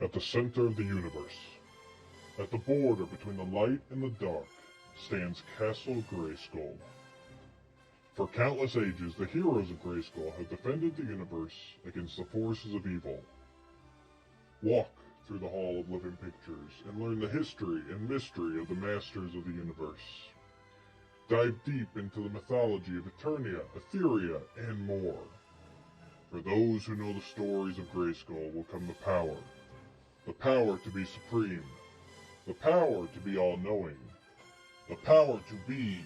At the center of the universe, at the border between the light and the dark, stands Castle Grayskull. For countless ages, the heroes of Grayskull have defended the universe against the forces of evil. Walk through the Hall of Living Pictures and learn the history and mystery of the Masters of the Universe. Dive deep into the mythology of Eternia, Etheria, and more. For those who know the stories of Grayskull will come the power to be supreme, the power to be all-knowing, the power to be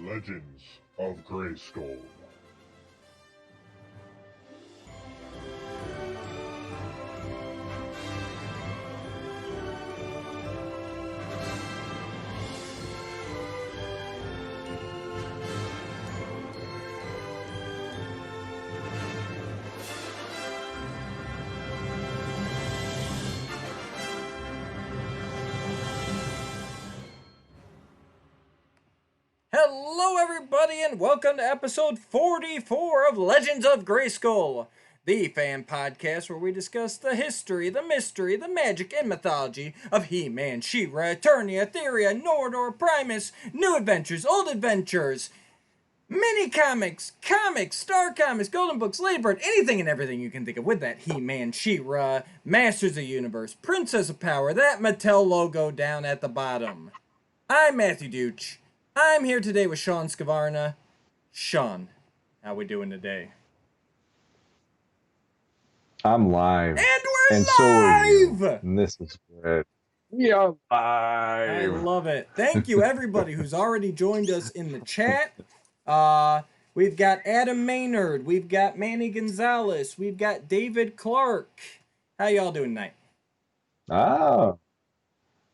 Legends of Grayskull. Hello everybody and welcome to episode 44 of Legends of Grayskull, the fan podcast where we discuss the history, the mystery, the magic, and mythology of He-Man, She-Ra, Eternia, Etheria, Nordor, Primus, new adventures, old adventures, mini-comics, comics, Star Comics, Golden Books, Ladybird, anything and everything you can think of with that He-Man, She-Ra, Masters of the Universe, Princess of Power, that Mattel logo down at the bottom. I'm Matthew Duch. I'm here today with Sean Scavarna. Sean, how we doing today? I'm live. And we're live! So are you. And this is good. We are live. I love it. Thank you, everybody who's already joined us in the chat. We've got Adam Maynard. We've got Manny Gonzalez. We've got David Clark. How y'all doing tonight?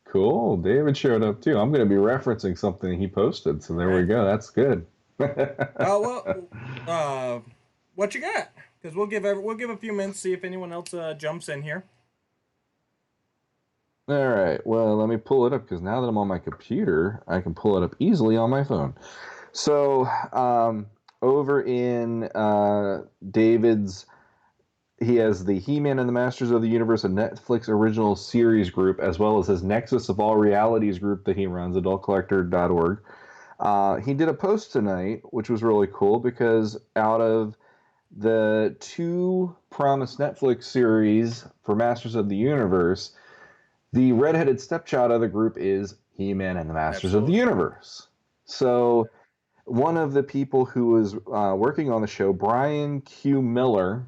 Cool. David showed up too. I'm going to be referencing something he posted, so there we go. That's good. What you got? Because we'll give a few minutes, see if anyone else jumps in here. All right. Well, let me pull it up because now that I'm on my computer, I can pull it up easily on my phone. So, over in David's. He has the He-Man and the Masters of the Universe, a Netflix original series group, as well as his Nexus of All Realities group that he runs, adultcollector.org. He did a post tonight, which was really cool because out of the two promised Netflix series for Masters of the Universe, the redheaded stepchild of the group is He-Man and the Masters of the Universe. So one of the people who was working on the show, Brian Q. Miller,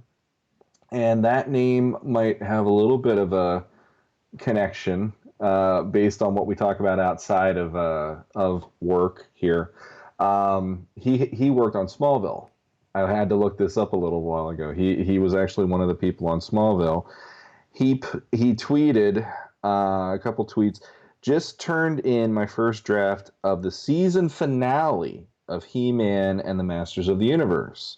and that name might have a little bit of a connection based on what we talk about outside of work here. He worked on Smallville. I had to look this up a little while ago. He was actually one of the people on Smallville. He tweeted a couple tweets. Just turned in my first draft of the season finale of He-Man and the Masters of the Universe.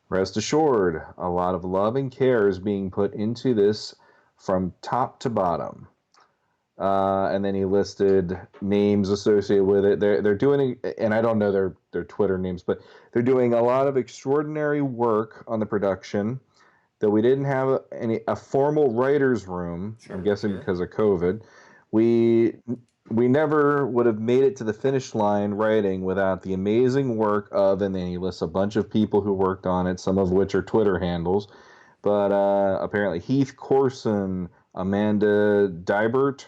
Rest assured, a lot of love and care is being put into this from top to bottom. And then he listed names associated with it. They're doing, and I don't know their Twitter names, but they're doing a lot of extraordinary work on the production. Though we didn't have a formal writer's room, I'm guessing because of COVID, we never would have made it to the finish line writing without the amazing work of, and then he lists a bunch of people who worked on it, some of which are Twitter handles, but apparently Heath Corson, Amanda Dybert,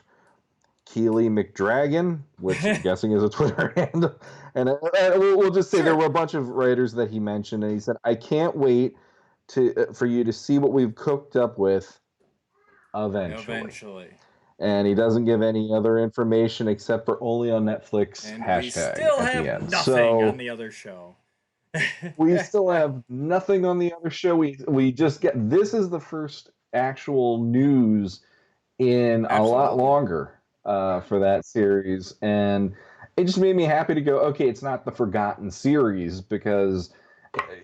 Keely McDragon, which I'm guessing is a Twitter handle, and we'll just say there were a bunch of writers that he mentioned, and he said, I can't wait for you to see what we've cooked up with eventually. And he doesn't give any other information except for only on Netflix and hashtag. We still have nothing on the other show. We still have nothing on the other show. We just get, this is the first actual news in a lot longer for that series. And it just made me happy to go, okay, it's not the forgotten series because,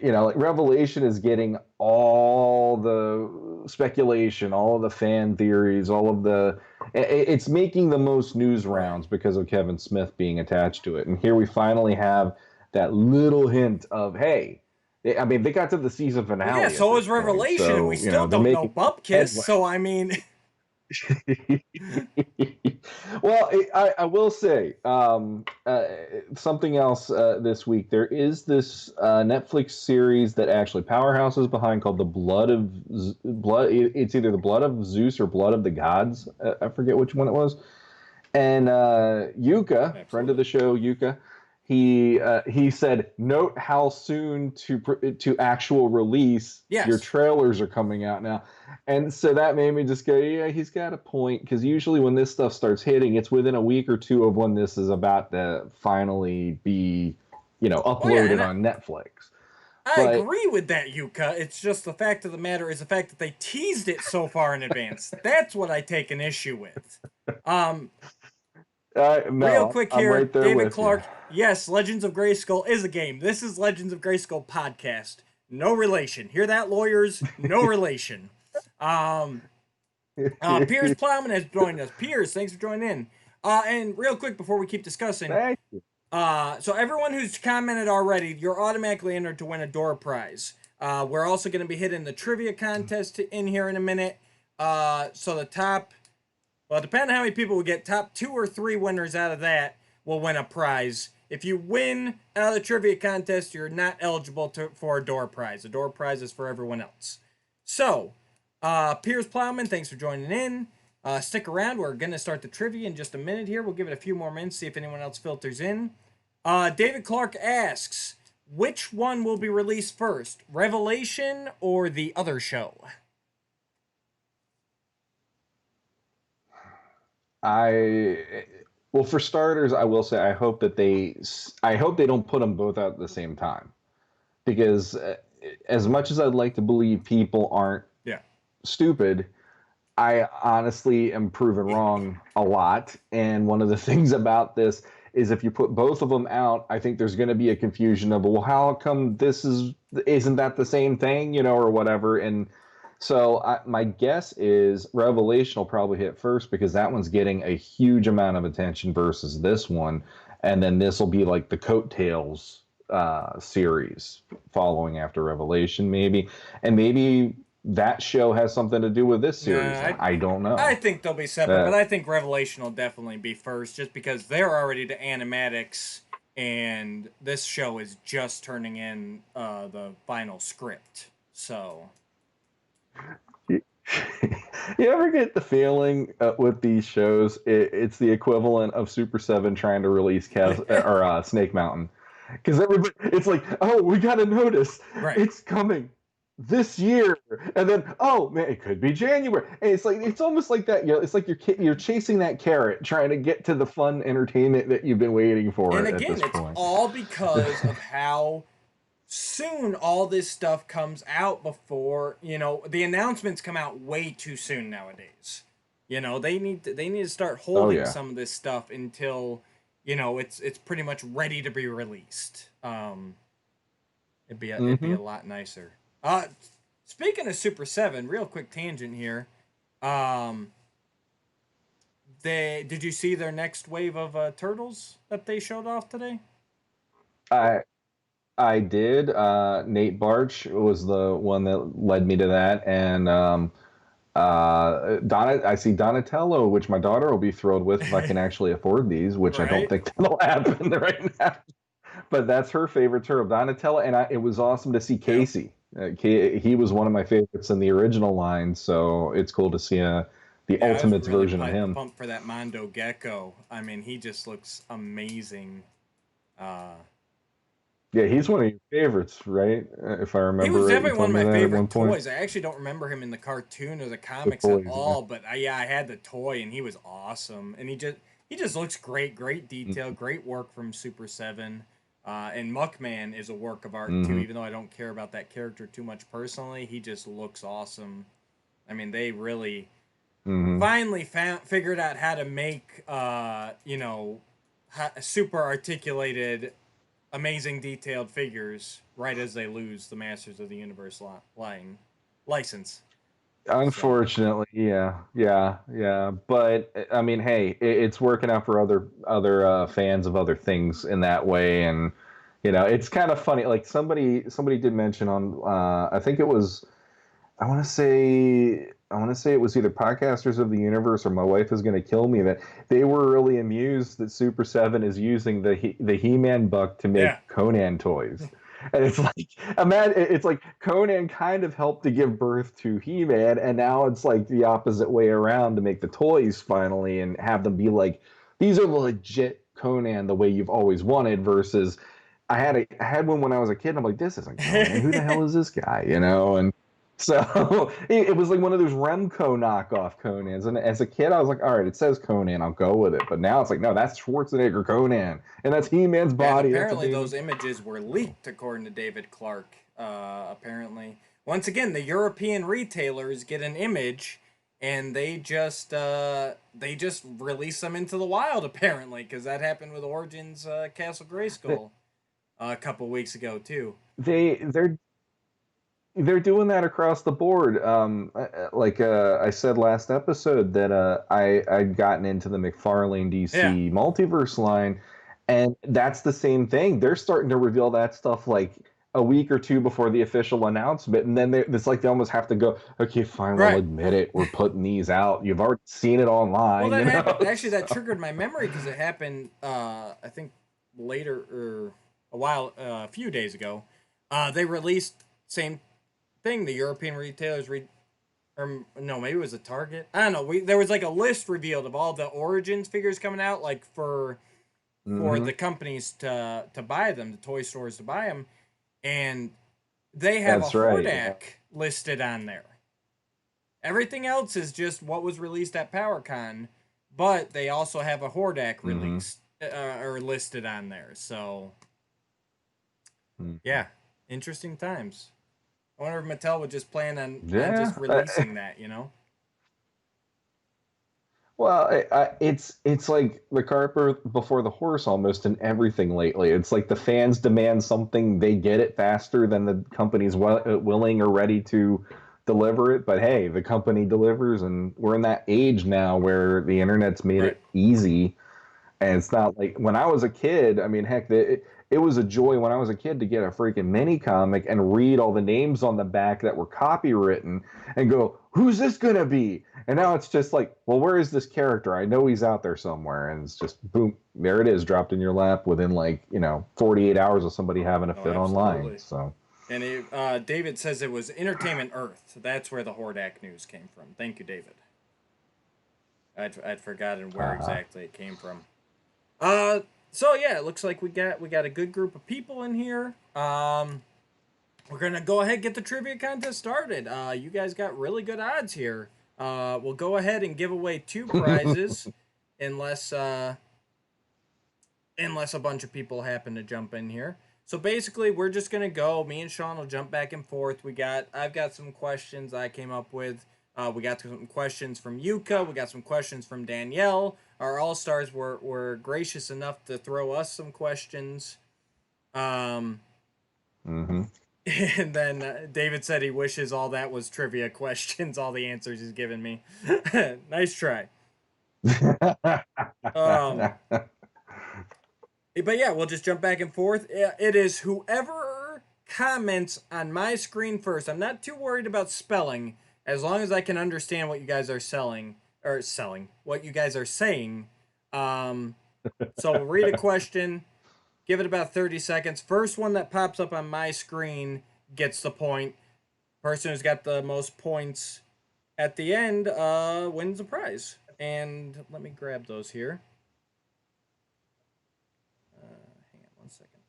like Revelation is getting all the speculation, all of the fan theories, it's making the most news rounds because of Kevin Smith being attached to it. And here we finally have that little hint of, hey, they got to the season finale. Yeah, so is Revelation, and we still don't know Bupkis, so I mean... Well, I will say something else this week. There is this Netflix series that actually Powerhouse is behind called The Blood of Blood. It's either The Blood of Zeus or Blood of the Gods. I forget which one it was. And Yuka, friend of the show, Yuka, he said, "Note how soon to actual release your Yes. trailers are coming out now." And so that made me just go, "Yeah, he's got a point." Because usually when this stuff starts hitting, it's within a week or two of when this is about to finally be, uploaded on Netflix. I But agree with that, Yuka. It's just the fact of the matter is the fact that they teased it so far in advance. That's what I take an issue with. Um, Real no, quick I'm here, right there David with you. Clark. Yes, Legends of Grayskull is a game. This is Legends of Grayskull podcast. No relation. Hear that, lawyers? No relation. Um, Piers Plowman has joined us. Piers, thanks for joining in. And real quick before we keep discussing, Thank you. so everyone who's commented already, you're automatically entered to win a door prize. We're also going to be hitting the trivia contest in here in a minute. So the top, well, depending on how many people we get, top 2 or 3 winners out of that will win a prize. If you win out of the trivia contest, you're not eligible for a door prize. The door prize is for everyone else. So, Piers Plowman, thanks for joining in. Stick around. We're going to start the trivia in just a minute here. We'll give it a few more minutes, see if anyone else filters in. David Clark asks, which one will be released first, Revelation or the other show? Well, for starters, I will say I hope they don't put them both out at the same time, because as much as I'd like to believe people aren't Yeah. stupid, I honestly am proven wrong a lot. And one of the things about this is if you put both of them out, I think there's going to be a confusion of, well, how come isn't that the same thing, or whatever. And so my guess is Revelation will probably hit first because that one's getting a huge amount of attention versus this one. And then this will be like the coattails series following after Revelation, maybe. And maybe that show has something to do with this series. I don't know. I think they'll be separate, but I think Revelation will definitely be first just because they're already to animatics and this show is just turning in the final script. So You ever get the feeling with these shows, it's the equivalent of Super 7 trying to release Snake Mountain? Because everybody, it's like, oh, we got to notice. Right. It's coming this year, and then oh man, it could be January. And it's almost like that. It's like you're chasing that carrot, trying to get to the fun entertainment that you've been waiting for. And at again, this it's point. all because of how soon all this stuff comes out before, the announcements come out way too soon nowadays. They need to start holding some of this stuff until, it's pretty much ready to be released. It'd be a lot nicer. Speaking of Super 7, real quick tangent here. Did you see their next wave of turtles that they showed off today? I did. Nate Barch was the one that led me to that, and I see Donatello, which my daughter will be thrilled with if I can actually afford these, which Right. I don't think that'll happen right now. But that's her favorite turtle, Donatello, and it was awesome to see Casey. He was one of my favorites in the original line, so it's cool to see the Ultimates version of him. Pumped for that Mondo Gecko. I mean, he just looks amazing. Yeah, he's one of your favorites, right? If I remember, he was definitely one of my favorite toys. I actually don't remember him in the cartoon or the comics at all, but I had the toy and he was awesome. And he just looks great, great detail, great work from Super 7. And Muckman is a work of art too, even though I don't care about that character too much personally. He just looks awesome. I mean, they really finally figured out how to make, super articulated, amazing detailed figures right as they lose the Masters of the Universe license. Unfortunately, yeah. But I mean, hey, it's working out for other fans of other things in that way, and it's kind of funny. Like somebody did mention on, I think it was, I want to say I want to say it was either Podcasters of the Universe or My Wife Is Going to Kill Me, that they were really amused that Super 7 is using the He-Man buck to make Yeah. Conan toys. And it's like, imagine, it's like Conan kind of helped to give birth to He-Man, and now it's like the opposite way around to make the toys finally and have them be like, these are legit Conan the way you've always wanted, versus I had one when I was a kid, and I'm like, this isn't Conan. Who the hell is this guy? You know? And so it was like one of those Remco knockoff Conans. And as a kid, I was like, all right, it says Conan, I'll go with it. But now it's like, no, that's Schwarzenegger Conan. And that's He-Man's And body. apparently those images were leaked, according to David Clark. Apparently. Once again, the European retailers get an image and they just release them into the wild, apparently, because that happened with Origins Castle Grayskull a couple weeks ago, too. They're doing that across the board. Like I said last episode that I'd gotten into the McFarlane DC multiverse line, and that's the same thing. They're starting to reveal that stuff like a week or two before the official announcement, and then it's like they almost have to go, okay, fine, we'll admit it. We're putting these out. You've already seen it online. Well, that happened. Know? Actually, that triggered my memory because it happened. I think later or a few days ago. They released same thing. The European retailers or no, maybe it was a Target. I don't know. There was like a list revealed of all the Origins figures coming out, like for the companies to buy them, the toy stores to buy them, and they have That's a right. Hordak listed on there. Everything else is just what was released at PowerCon, but they also have a Hordak released or listed on there. So, yeah, interesting times. I wonder if Mattel would just plan on just releasing that, you know? Well, it's like the cart before the horse almost in everything lately. It's like the fans demand something, they get it faster than the company's willing or ready to deliver it. But hey, the company delivers, and we're in that age now where the internet's made it easy. And it's not like when I was a kid. I mean, heck, it was a joy when I was a kid to get a freaking mini comic and read all the names on the back that were copywritten and go, who's this gonna be? And now it's just like, well, where is this character? I know he's out there somewhere. And it's just boom, there it is, dropped in your lap within 48 hours of somebody having a fit online. So. And David says it was Entertainment Earth. That's where the Hordak news came from. Thank you, David. I'd forgotten where exactly it came from. So yeah, it looks like we got a good group of people in here. We're gonna go ahead and get the trivia contest started. You guys got really good odds here. We'll go ahead and give away 2 prizes, unless a bunch of people happen to jump in here. So basically, we're just gonna go. Me and Sean will jump back and forth. I've got some questions I came up with. We got some questions from Yuka. We got some questions from Danielle. Our All-Stars were gracious enough to throw us some questions. And then David said he wishes all that was trivia questions, all the answers he's given me. Nice try. But yeah, we'll just jump back and forth. It is whoever comments on my screen first. I'm not too worried about spelling, as long as I can understand what you guys are what you guys are saying. So we'll read a question, give it about 30 seconds. First one that pops up on my screen gets the point. Person who's got the most points at the end wins the prize. And let me grab those here. Hang on 1 second.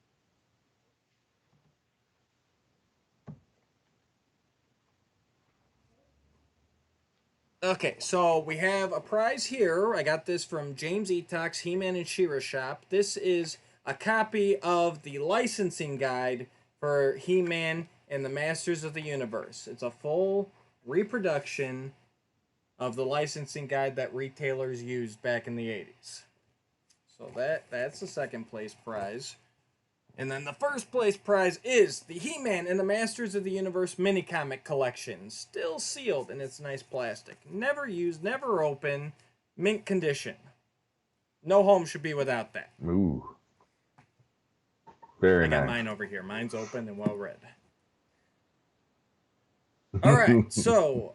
Okay, so we have a prize here. I got this from James Etox, He-Man and She-Ra Shop. This is a copy of the licensing guide for He-Man and the Masters of the Universe. It's a full reproduction of the licensing guide that retailers used back in the 80s. So that's the second place prize. And then the first place prize is the He-Man and the Masters of the Universe mini comic collection. Still sealed in its nice plastic. Never used, never open, mint condition. No home should be without that. Ooh. Very nice. I got mine over here. Mine's open and well read. All right, so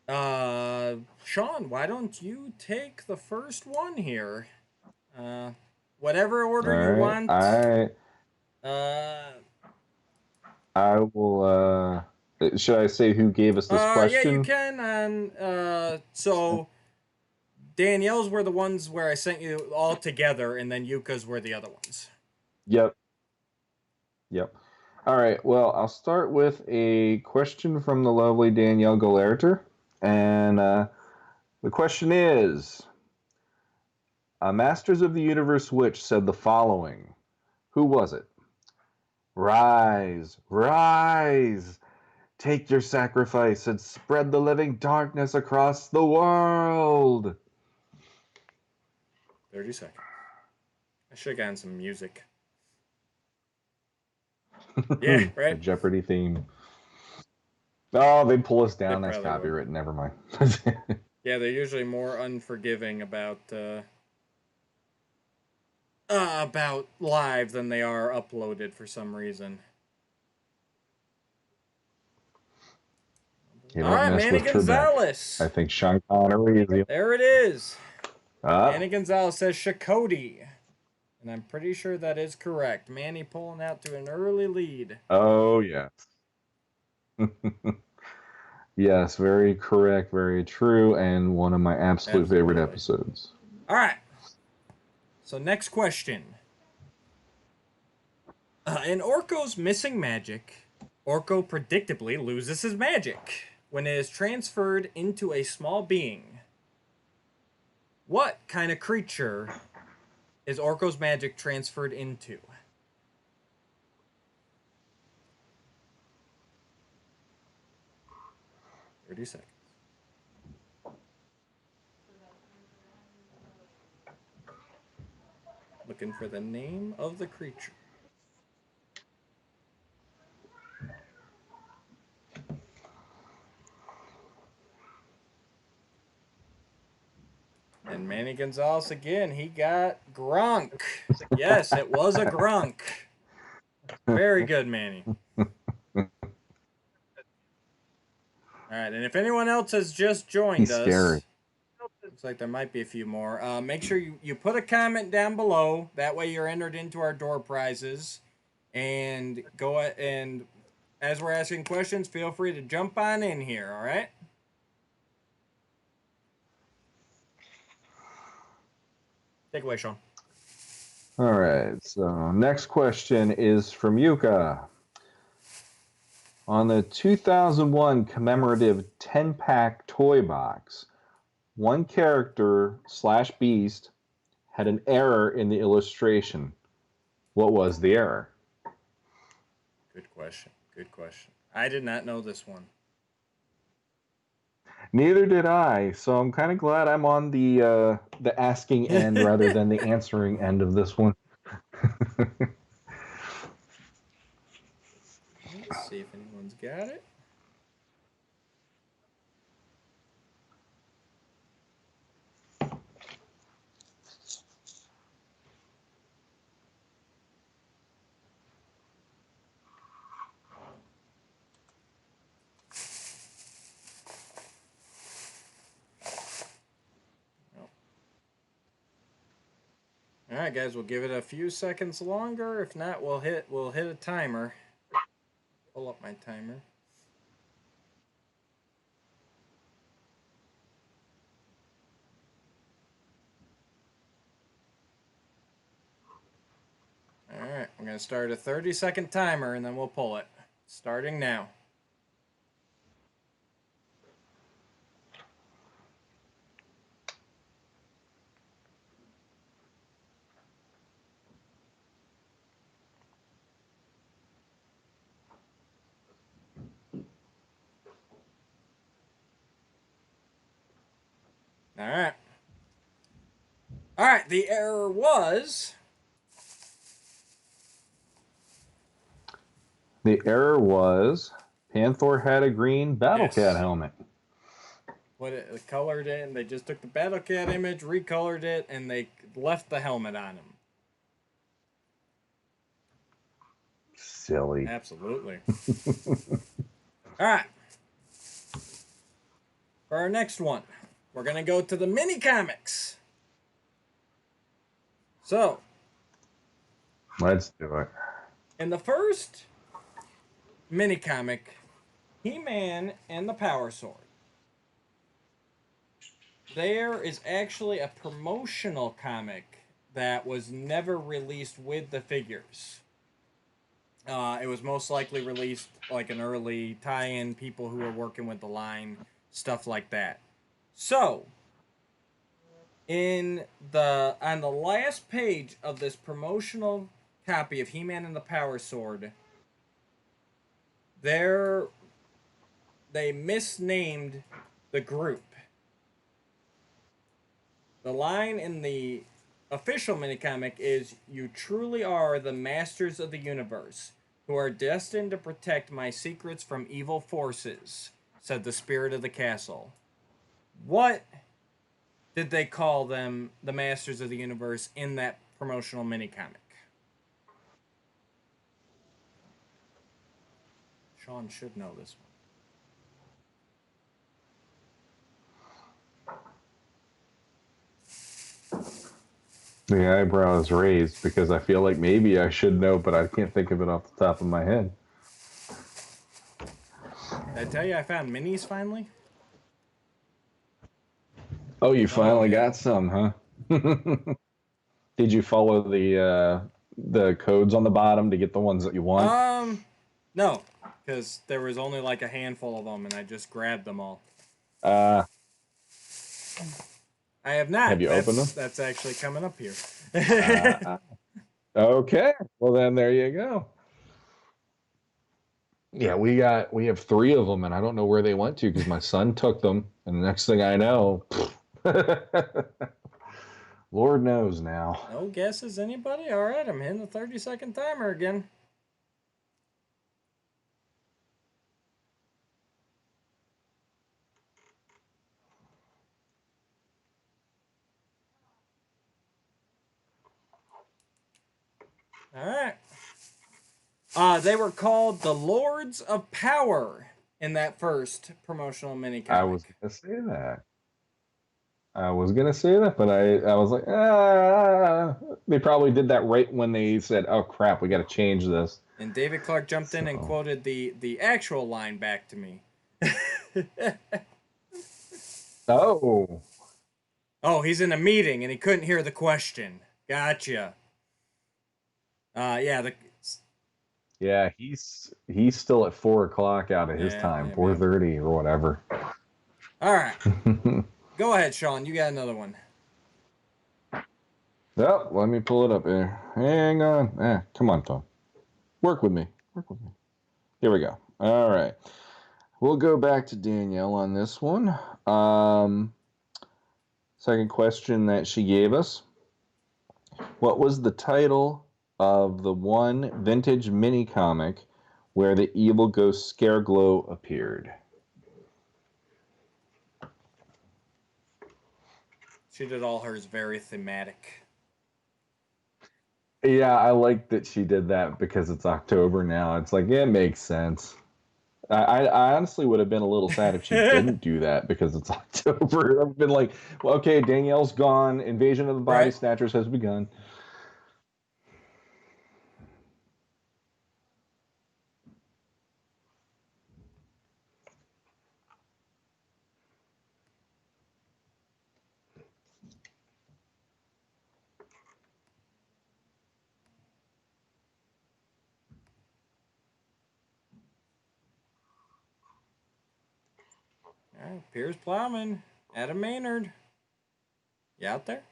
Sean, why don't you take the first one here? Whatever order you All right. want. Uh, I will. Should I say who gave us this yeah, you question? can. And so Danielle's were the ones where I sent you all together, and then Yuka's were the other ones. Yep. Yep. All right. Well, I'll start with a question from the lovely Danielle Galerter. And the question is a Masters of the Universe witch said the following. Who was it? Rise, rise, take your sacrifice and spread the living darkness across the world. 30 seconds. I should have gotten some music. Yeah, The right? Jeopardy theme. Oh, they pull us They down. That's probably would. copyright. Never mind. Yeah, they're usually more unforgiving about live than they are uploaded for some reason. You All don't right, mess Manny with Trebek. Gonzalez. I think Sean Connery is the. There it is. Manny Ah, Gonzalez says Shakoti. And I'm pretty sure that is correct. Manny pulling out to an early lead. oh, yes. Yes, very correct, very true, and one of my absolute favorite Absolutely. episodes. All right. So, next question. In Orko's Missing Magic, Orko predictably loses his magic when it is transferred into a small being. What kind of creature is Orko's magic transferred into? 30 seconds. Looking for the name of the creature. And Manny Gonzalez again, he got Grunk. Yes, it was a Grunk. Very good, Manny. All right, and if anyone else has just joined He's scary. us, looks like there might be a few more. Make sure you put a comment down below. That way you're entered into our door prizes. And and as we're asking questions, feel free to jump on in here, all right? Take away, Sean. All right, so next question is from Yuka. On the 2001 commemorative 10-pack toy box, one character slash beast had an error in the illustration. What was the error? Good question. Good question. I did not know this one. Neither did I, so I'm kind of glad I'm on the asking end rather than the answering end of this one. Let's see if anyone's got it. All right, guys, we'll give it a few seconds longer. If not, we'll hit a timer. Pull up my timer. All right, I'm going to start a 30-second timer, and then we'll pull it. Starting now. All right. All right, the error was... The error was Panther had a green Battle Yes. Cat helmet. Colored it, and they just took the Battle Cat image, recolored it, and they left the helmet on him. Silly. Absolutely. All right. For our next one, we're going to go to the mini comics. So, Let's do it. in the first mini comic, He-Man and the Power Sword, there is actually a promotional comic that was never released with the figures. It was most likely released like an early tie-in, people who were working with the line, stuff like that. So, on the last page of this promotional copy of He-Man and the Power Sword, they misnamed the group. The line in the official minicomic is, "You truly are the masters of the universe, who are destined to protect my secrets from evil forces," said the spirit of the castle. What did they call them, the masters of the universe, in that promotional minicomic? Sean should know this one. The eyebrow is raised because I feel like maybe I should know, but I can't think of it off the top of my head. Did I tell you I found minis finally? Oh, you finally yeah. got some, huh? Did you follow the codes on the bottom to get the ones that you want? No, because there was only like a handful of them, and I just grabbed them all. Uh, I have not. Have you opened them? That's actually coming up here. Okay. Well, then there you go. Yeah, we have 3 of them, and I don't know where they went to because my son took them, and the next thing I know, Lord knows now. No guesses, anybody? All right, I'm hitting the 30-second timer again. All right. They were called the Lords of Power in that first promotional minicomic. I was gonna say that. But I was like, they probably did that right when they said, "Oh crap, we got to change this." And David Clark jumped in and quoted the actual line back to me. Oh. Oh, he's in a meeting and he couldn't hear the question. Gotcha. Yeah, Yeah, he's still at 4 o'clock out of his time, 4:30 or whatever. All right. Go ahead, Sean. You got another one. Well, let me pull it up here. Hang on. Come on, Tom. Work with me. Here we go. All right. We'll go back to Danielle on this one. Second question that she gave us. What was the title of the one vintage mini comic where the evil ghost Scareglow appeared? She did all hers very thematic. Yeah, I like that she did that because it's October now. It's like, yeah, it makes sense. I honestly would have been a little sad if she didn't do that because it's October. I've been like, well, okay, Danielle's gone. Invasion of the Body Snatchers has begun. All right, Piers Plowman, Adam Maynard. You out there?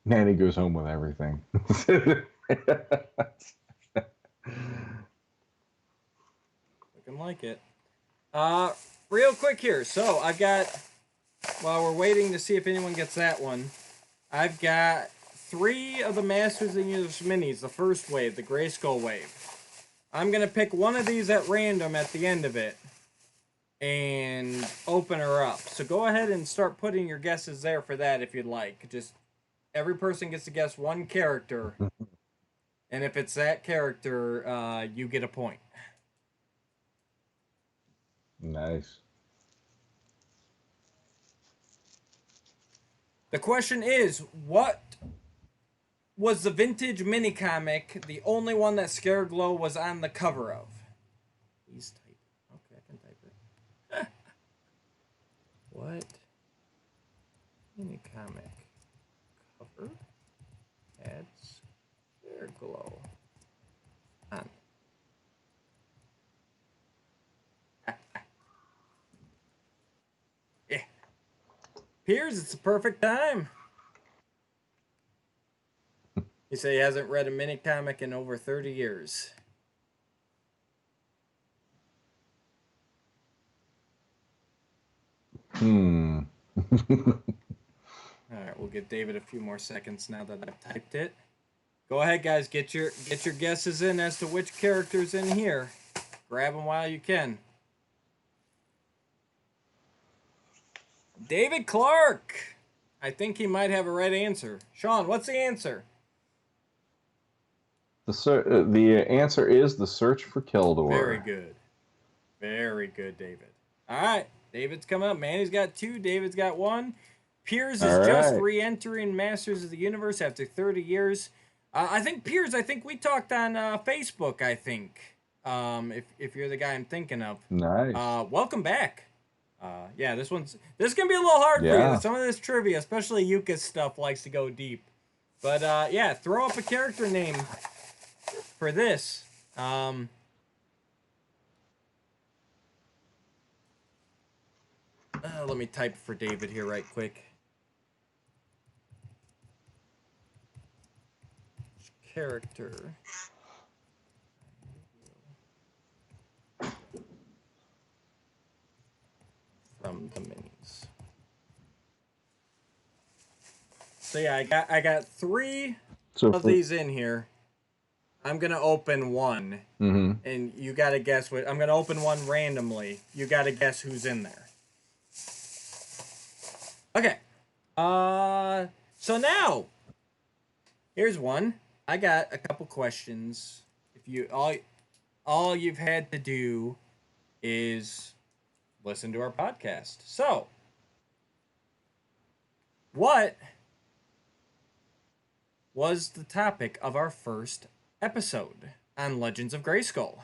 Nanny goes home with everything. Looking like it. Real quick here. So I've got, while we're waiting to see if anyone gets that one, I've got 3 of the Masters of the Universe minis, the first wave, the Grayskull wave. I'm going to pick one of these at random at the end of it and open her up. So go ahead and start putting your guesses there for that if you'd like. Just every person gets to guess one character, and if it's that character, you get a point. Nice. The question is, what was the vintage mini comic the only one that Scareglow was on the cover of? He's typing. Okay, I can type it. What mini comic cover had Scareglow on? Yeah. Piers, it's the perfect time. He said he hasn't read a mini comic in over 30 years. Hmm. All right, we'll give David a few more seconds now that I've typed it. Go ahead, guys. Get your guesses in as to which character's in here. Grab them while you can. David Clark. I think he might have a right answer. Sean, what's the answer? The answer is The Search for Keldor. Very good. Very good, David. All right. David's coming up. Manny's got 2. David's got 1. Piers is just re-entering Masters of the Universe after 30 years. I think Piers, we talked on Facebook, I think. If you're the guy I'm thinking of. Nice. Welcome back. Yeah, this is gonna be a little hard for you. Some of this trivia, especially Yuka's stuff, likes to go deep. But yeah, throw up a character name for this. Let me type for David here right quick. Character. From the minis. So yeah, I got 3 of these in here. I'm gonna open one, and you gotta guess what. I'm gonna open one randomly. You gotta guess who's in there. Okay. So now, here's one. I got a couple questions. If you all you've had to do is listen to our podcast. So, what was the topic of our first episode on Legends of Grayskull?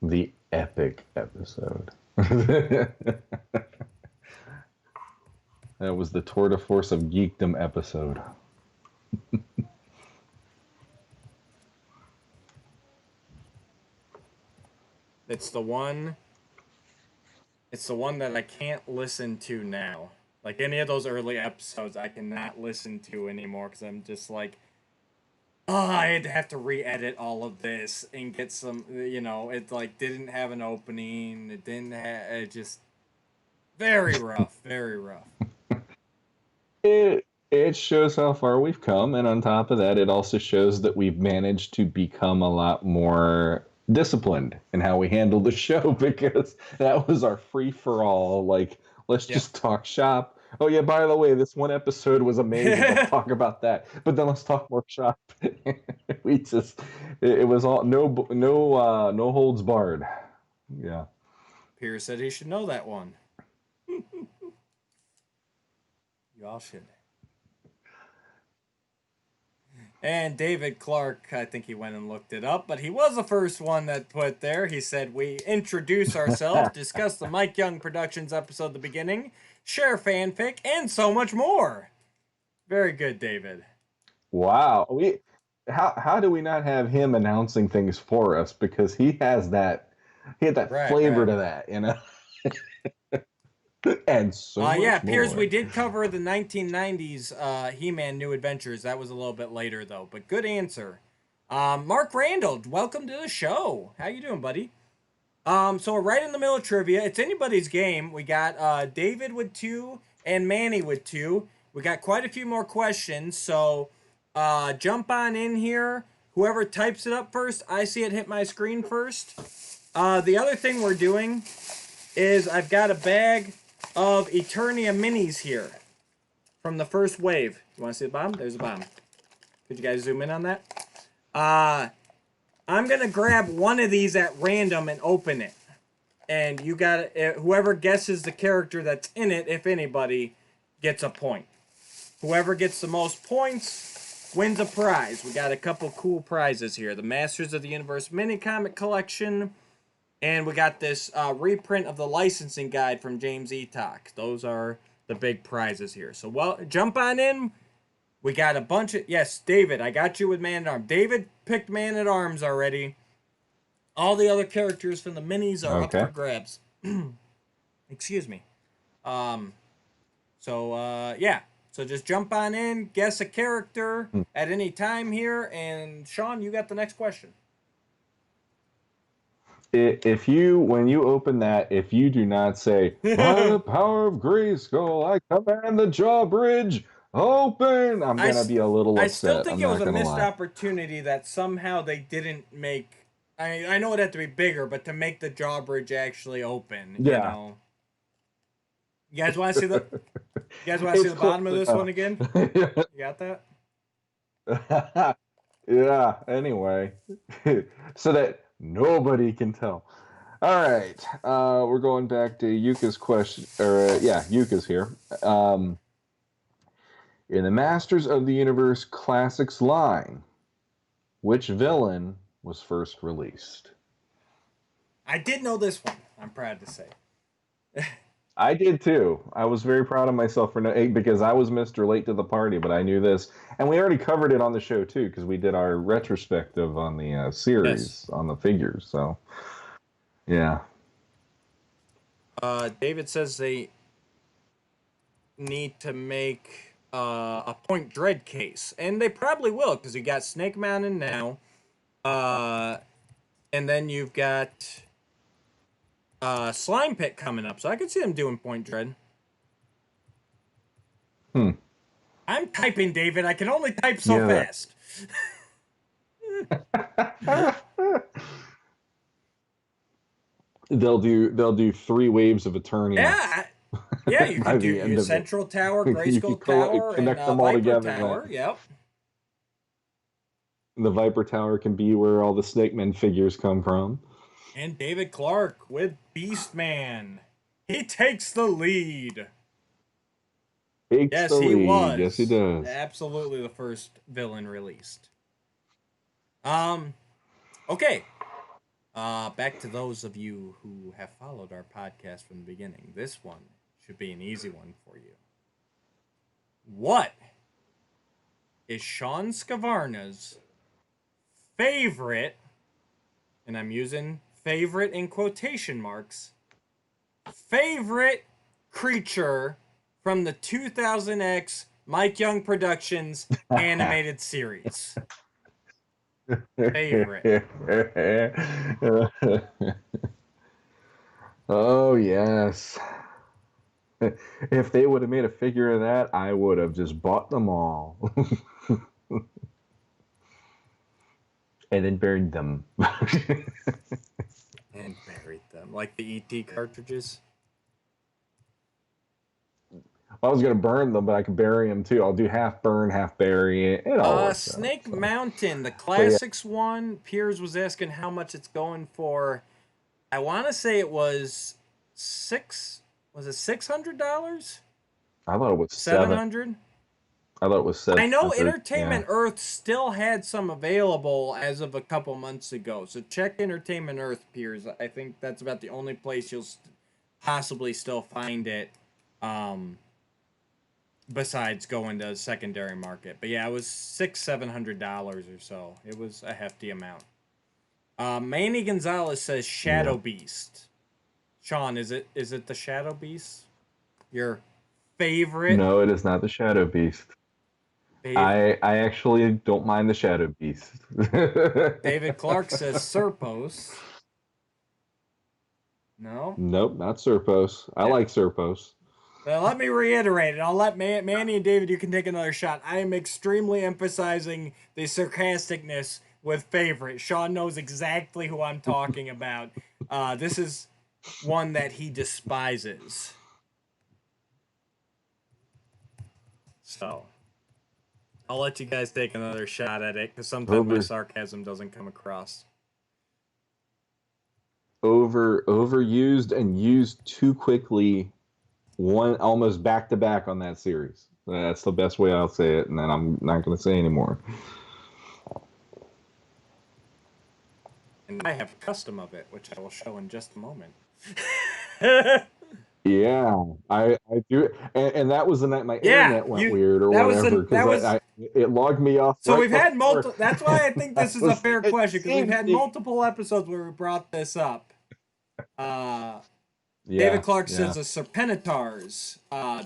The epic episode. That was the tour de force of geekdom episode. It's the one that I can't listen to now. Like any of those early episodes, I cannot listen to anymore because I'm just like, I'd have to re-edit all of this and get some, it like didn't have an opening. It didn't have, it just, very rough, very rough. It shows how far we've come, and on top of that, it also shows that we've managed to become a lot more disciplined in how we handle the show, because that was our free-for-all, like, let's just talk shop. Oh yeah, by the way, this one episode was amazing. Let's talk about that. But then let's talk more shop. It was all no holds barred. Yeah. Pierce said he should know that one. You all should. And David Clark, I think he went and looked it up, but he was the first one that put there. He said, we introduce ourselves, discuss the Mike Young Productions episode at the beginning, share fanfic, and so much more. Very good, David. Wow. How do we not have him announcing things for us? Because he had that flavor to that, And so much yeah, Piers, more. we did cover the 1990s He-Man New Adventures. That was a little bit later, though, but good answer. Mark Randall, welcome to the show. How you doing, buddy? So we're right in the middle of trivia. It's anybody's game. We got David with 2 and Manny with 2. We got quite a few more questions, so jump on in here. Whoever types it up first, I see it hit my screen first. The other thing we're doing is I've got a bag of Eternia minis here from the first wave. You want to see the bomb? There's a bomb. Could you guys zoom in on that? I'm gonna grab one of these at random and open it, and you got whoever guesses the character that's in it, if anybody, gets a point. Whoever gets the most points wins a prize. We got a couple cool prizes here: the Masters of the Universe mini comic collection, and we got this reprint of the licensing guide from James Eatock. Those are the big prizes here. So, well, jump on in. We got a bunch of... Yes, David, I got you with Man at Arms. David picked Man at Arms already. All the other characters from the minis are up Okay. for grabs. Excuse me. Yeah. So just jump on in, guess a character at any time here, and Sean, you got the next question. If you, when you open that, if you do not say, by the power of Grayskull, I command the drawbridge open, I'm going to be a little I upset. still think I'm it was not a going to missed lie. opportunity that somehow they didn't make. I know it had to be bigger, but to make the drawbridge actually open, you Yeah. know. You guys want to see the? You guys want to see It's the bottom of close this enough. one again? You got that? Yeah, anyway. So that nobody can tell. All right. We're going back to Yuka's question. Yuka's here. In the Masters of the Universe Classics line, which villain was first released? I did know this one. I'm proud to say. I did too. I was very proud of myself for because I was Mr. Late to the party, but I knew this, and we already covered it on the show too because we did our retrospective on the series on the figures. So, yeah. David says they need to make a Point Dread case, and they probably will because you got Snake Mountain now, and then you've got Slime Pit coming up, so I could see them doing Point Dread. I'm typing, David. I can only type so fast. They'll do 3 waves of Eternia. Yeah, you by can the do end your of it. Central Tower, You can Grayskull Tower, and connect them all Viper together. Tower. Yep. The Viper Tower can be where all the Snake Men figures come from. And David Clark with Beastman. He takes the lead. Yes, he was. Yes, he does. Absolutely the first villain released. Okay. Back to those of you who have followed our podcast from the beginning. This one should be an easy one for you. What is Sean Scavarna's favorite, and I'm using favorite in quotation marks, favorite creature from the 2000X Mike Young Productions animated series? Favorite. Oh, yes. If they would have made a figure of that, I would have just bought them all. And then buried them. And buried them. Like the ET cartridges? I was going to burn them, but I could bury them too. I'll do half burn, half bury. It all works Snake out, so. Mountain, the classics one. Piers was asking how much it's going for. I want to say it was $600? I thought it was $700. I thought it was 700. I know Entertainment Earth still had some available as of a couple months ago. So check Entertainment Earth, Piers. I think that's about the only place you'll possibly still find it. Besides going to secondary market. But yeah, it was $700 or so. It was a hefty amount. Manny Gonzalez says Shadow Beast. Sean, is it the Shadow Beast? Your favorite? No, it is not the Shadow Beast. I actually don't mind the Shadow Beast. David Clark says Serpos. No? Nope, not Serpos. I like Serpos. Well, let me reiterate it. I'll let Manny and David, you can take another shot. I am extremely emphasizing the sarcasticness with favorite. Sean knows exactly who I'm talking about. This is one that he despises. So, I'll let you guys take another shot at it, because sometimes my sarcasm doesn't come across. overused and used too quickly, one almost back to back on that series. That's the best way I'll say it, and then I'm not going to say anymore. And I have a custom of it, which I will show in just a moment. Yeah, I do, and that was the night my Yeah, internet went weird or that was whatever that was. because it logged me off. So Right we've had before multiple. That's why I think this is a fair it question, because we've saved had me. multiple episodes where we brought this up. Uh, David Yeah, Clark says yeah. the Serpenitars.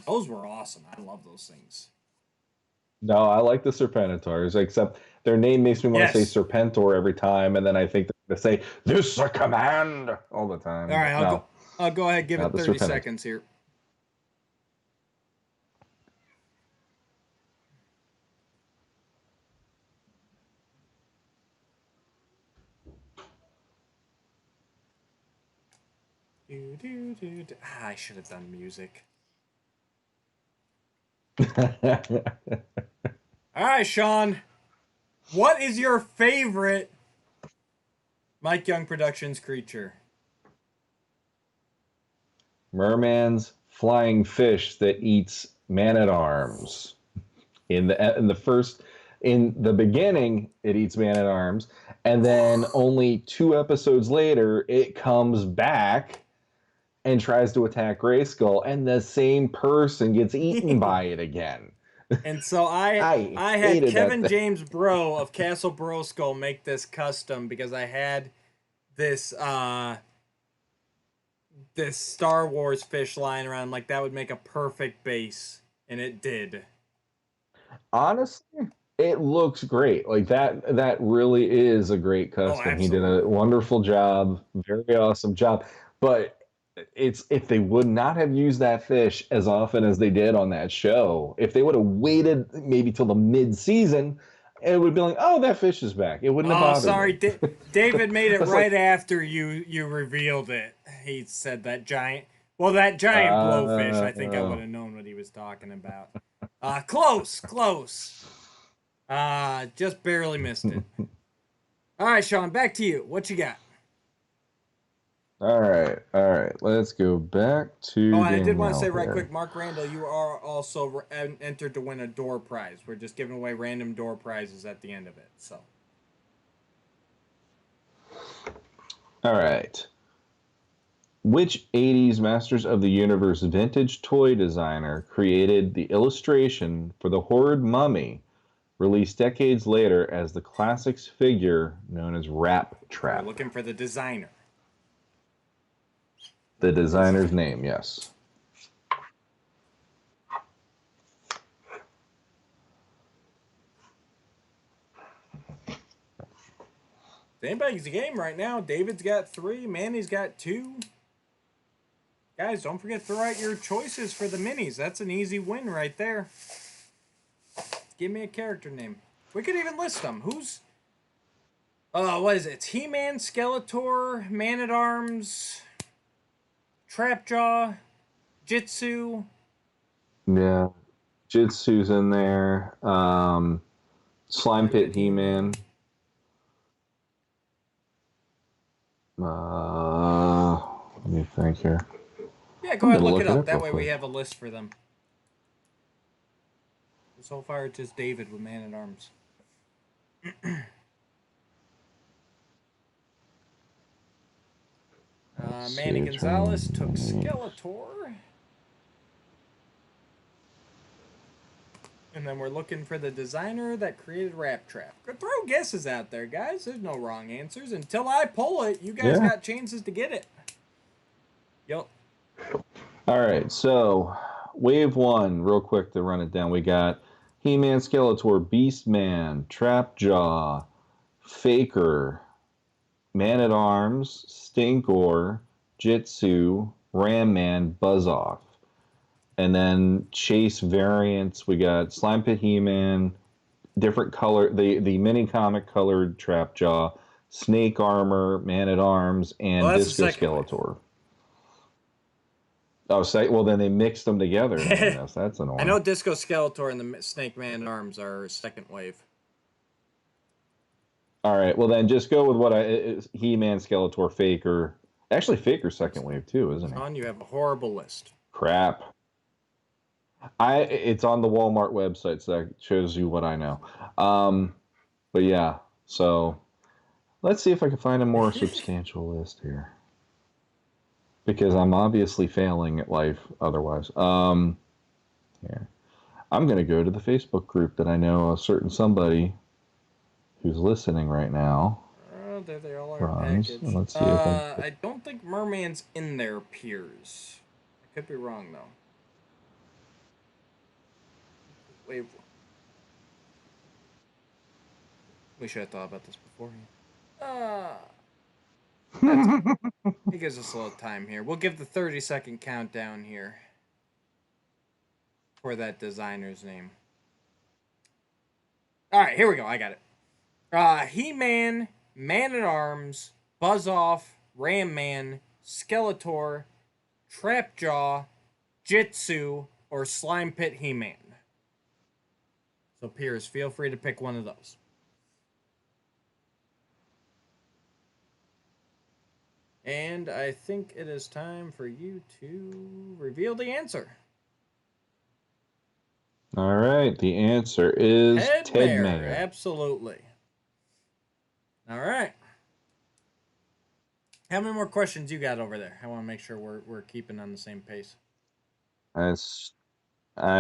Those were awesome. I love those things. No, I like the Serpenitars, except their name makes me want to say Yes. Serpentor every time, and then I think they're going to say "This is a command" all the All time. right, But no, I'll go ahead and give not it the 30 Serpenitors. seconds here. I should have done music. All right, Sean. What is your favorite Mike Young Productions creature? Merman's flying fish that eats man-at-arms. In the beginning, it eats man-at-arms, and then only 2 episodes later, it comes back and tries to attack Grayskull, and the same person gets eaten by it again. And so I I had hated that Kevin thing. James Bro of Castle Bro Skull make this custom, because I had this this Star Wars fish lying around, like that would make a perfect base, and it did. Honestly, it looks great. Like that really is a great Oh, custom. He did a absolutely. wonderful job, very awesome job. But it's if they would not have used that fish as often as they did on that show, if they would have waited maybe till the mid-season, it would be like, oh, that fish is back. It wouldn't have Oh, bothered sorry, me. David made it That's like, right after you revealed it. He said that giant. Well, that giant blowfish. I think I would uh, have known what he was talking about. Close, close. Just barely missed it. All right, Sean, back to you. What you got? all right, all right. Let's go back Oh, to and I did want to Danielle say right here. quick, Mark Randall, you are also entered to win a door prize. We're just giving away random door prizes at the end of it. So. All right. Which 80s Masters of the Universe vintage toy designer created the illustration for the horrid mummy, released decades later as the classics figure known as Rat We're Trap? looking for the designer. The designer's name, yes. It's anybody's game right now. David's got 3. Manny's got 2. Guys, don't forget to throw out your choices for the minis. That's an easy win right there. Give me a character name. We could even list them. Who's... what is it? It's He-Man, Skeletor, Man-at-Arms, Trapjaw, Jitsu. Yeah. Jitsu's in there. Slime Pit He-Man. Let me think here. Yeah, go I'm ahead and gonna look it look it up. up That real way we quick. have a list for them. So far, it's just David with Man-at-Arms. Manny Gonzalez took Skeletor. And then we're looking for the designer that created Rap Trap. Throw guesses out there, guys. There's no wrong answers. Until I pull it, you guys Yeah. got chances to get it. Yup. All right, so wave one, real quick to run it down. We got He-Man, Skeletor, Beastman, Trapjaw, Faker, Man-at-Arms, Stinkor, Jitsu, Ram Man, Buzz-Off. And then chase variants, we got Slime Pit He-Man, different color, the mini comic colored Trapjaw, Snake Armor, Man-at-Arms, Well, and that's the Disco second wave. Skeletor. Oh, well, then they mixed them together in this. That's I annoying. know Disco Skeletor and the Snake Man Arms are second wave. All right, well then just go with He-Man, Skeletor, Faker, Actually, Faker's second wave too, isn't he? Sean, you have a horrible list. Crap. It's on the Walmart website, so that shows you what I know. But yeah, so let's see if I can find a more substantial list here. Because I'm obviously failing at life otherwise. Here. I'm going to go to the Facebook group that I know a certain somebody who's listening right now. There they all are runs. packaged. Let's see if I don't think Merman's in there, Piers. I could be wrong, though. Wave. We should have thought about this beforehand. It gives us a little time here. We'll give the 30-second countdown here for that designer's name. All right, here we go. I got it. He-Man, Man-at-Arms, Buzz-Off, Ram-Man, Skeletor, Trapjaw, Jitsu, or Slime Pit He-Man. So, Piers, feel free to pick one of those. And I think it is time for you to reveal the answer. All right, the answer is Ted Mayer. Absolutely. All right. How many more questions you got over there? I want to make sure we're keeping on the same pace. I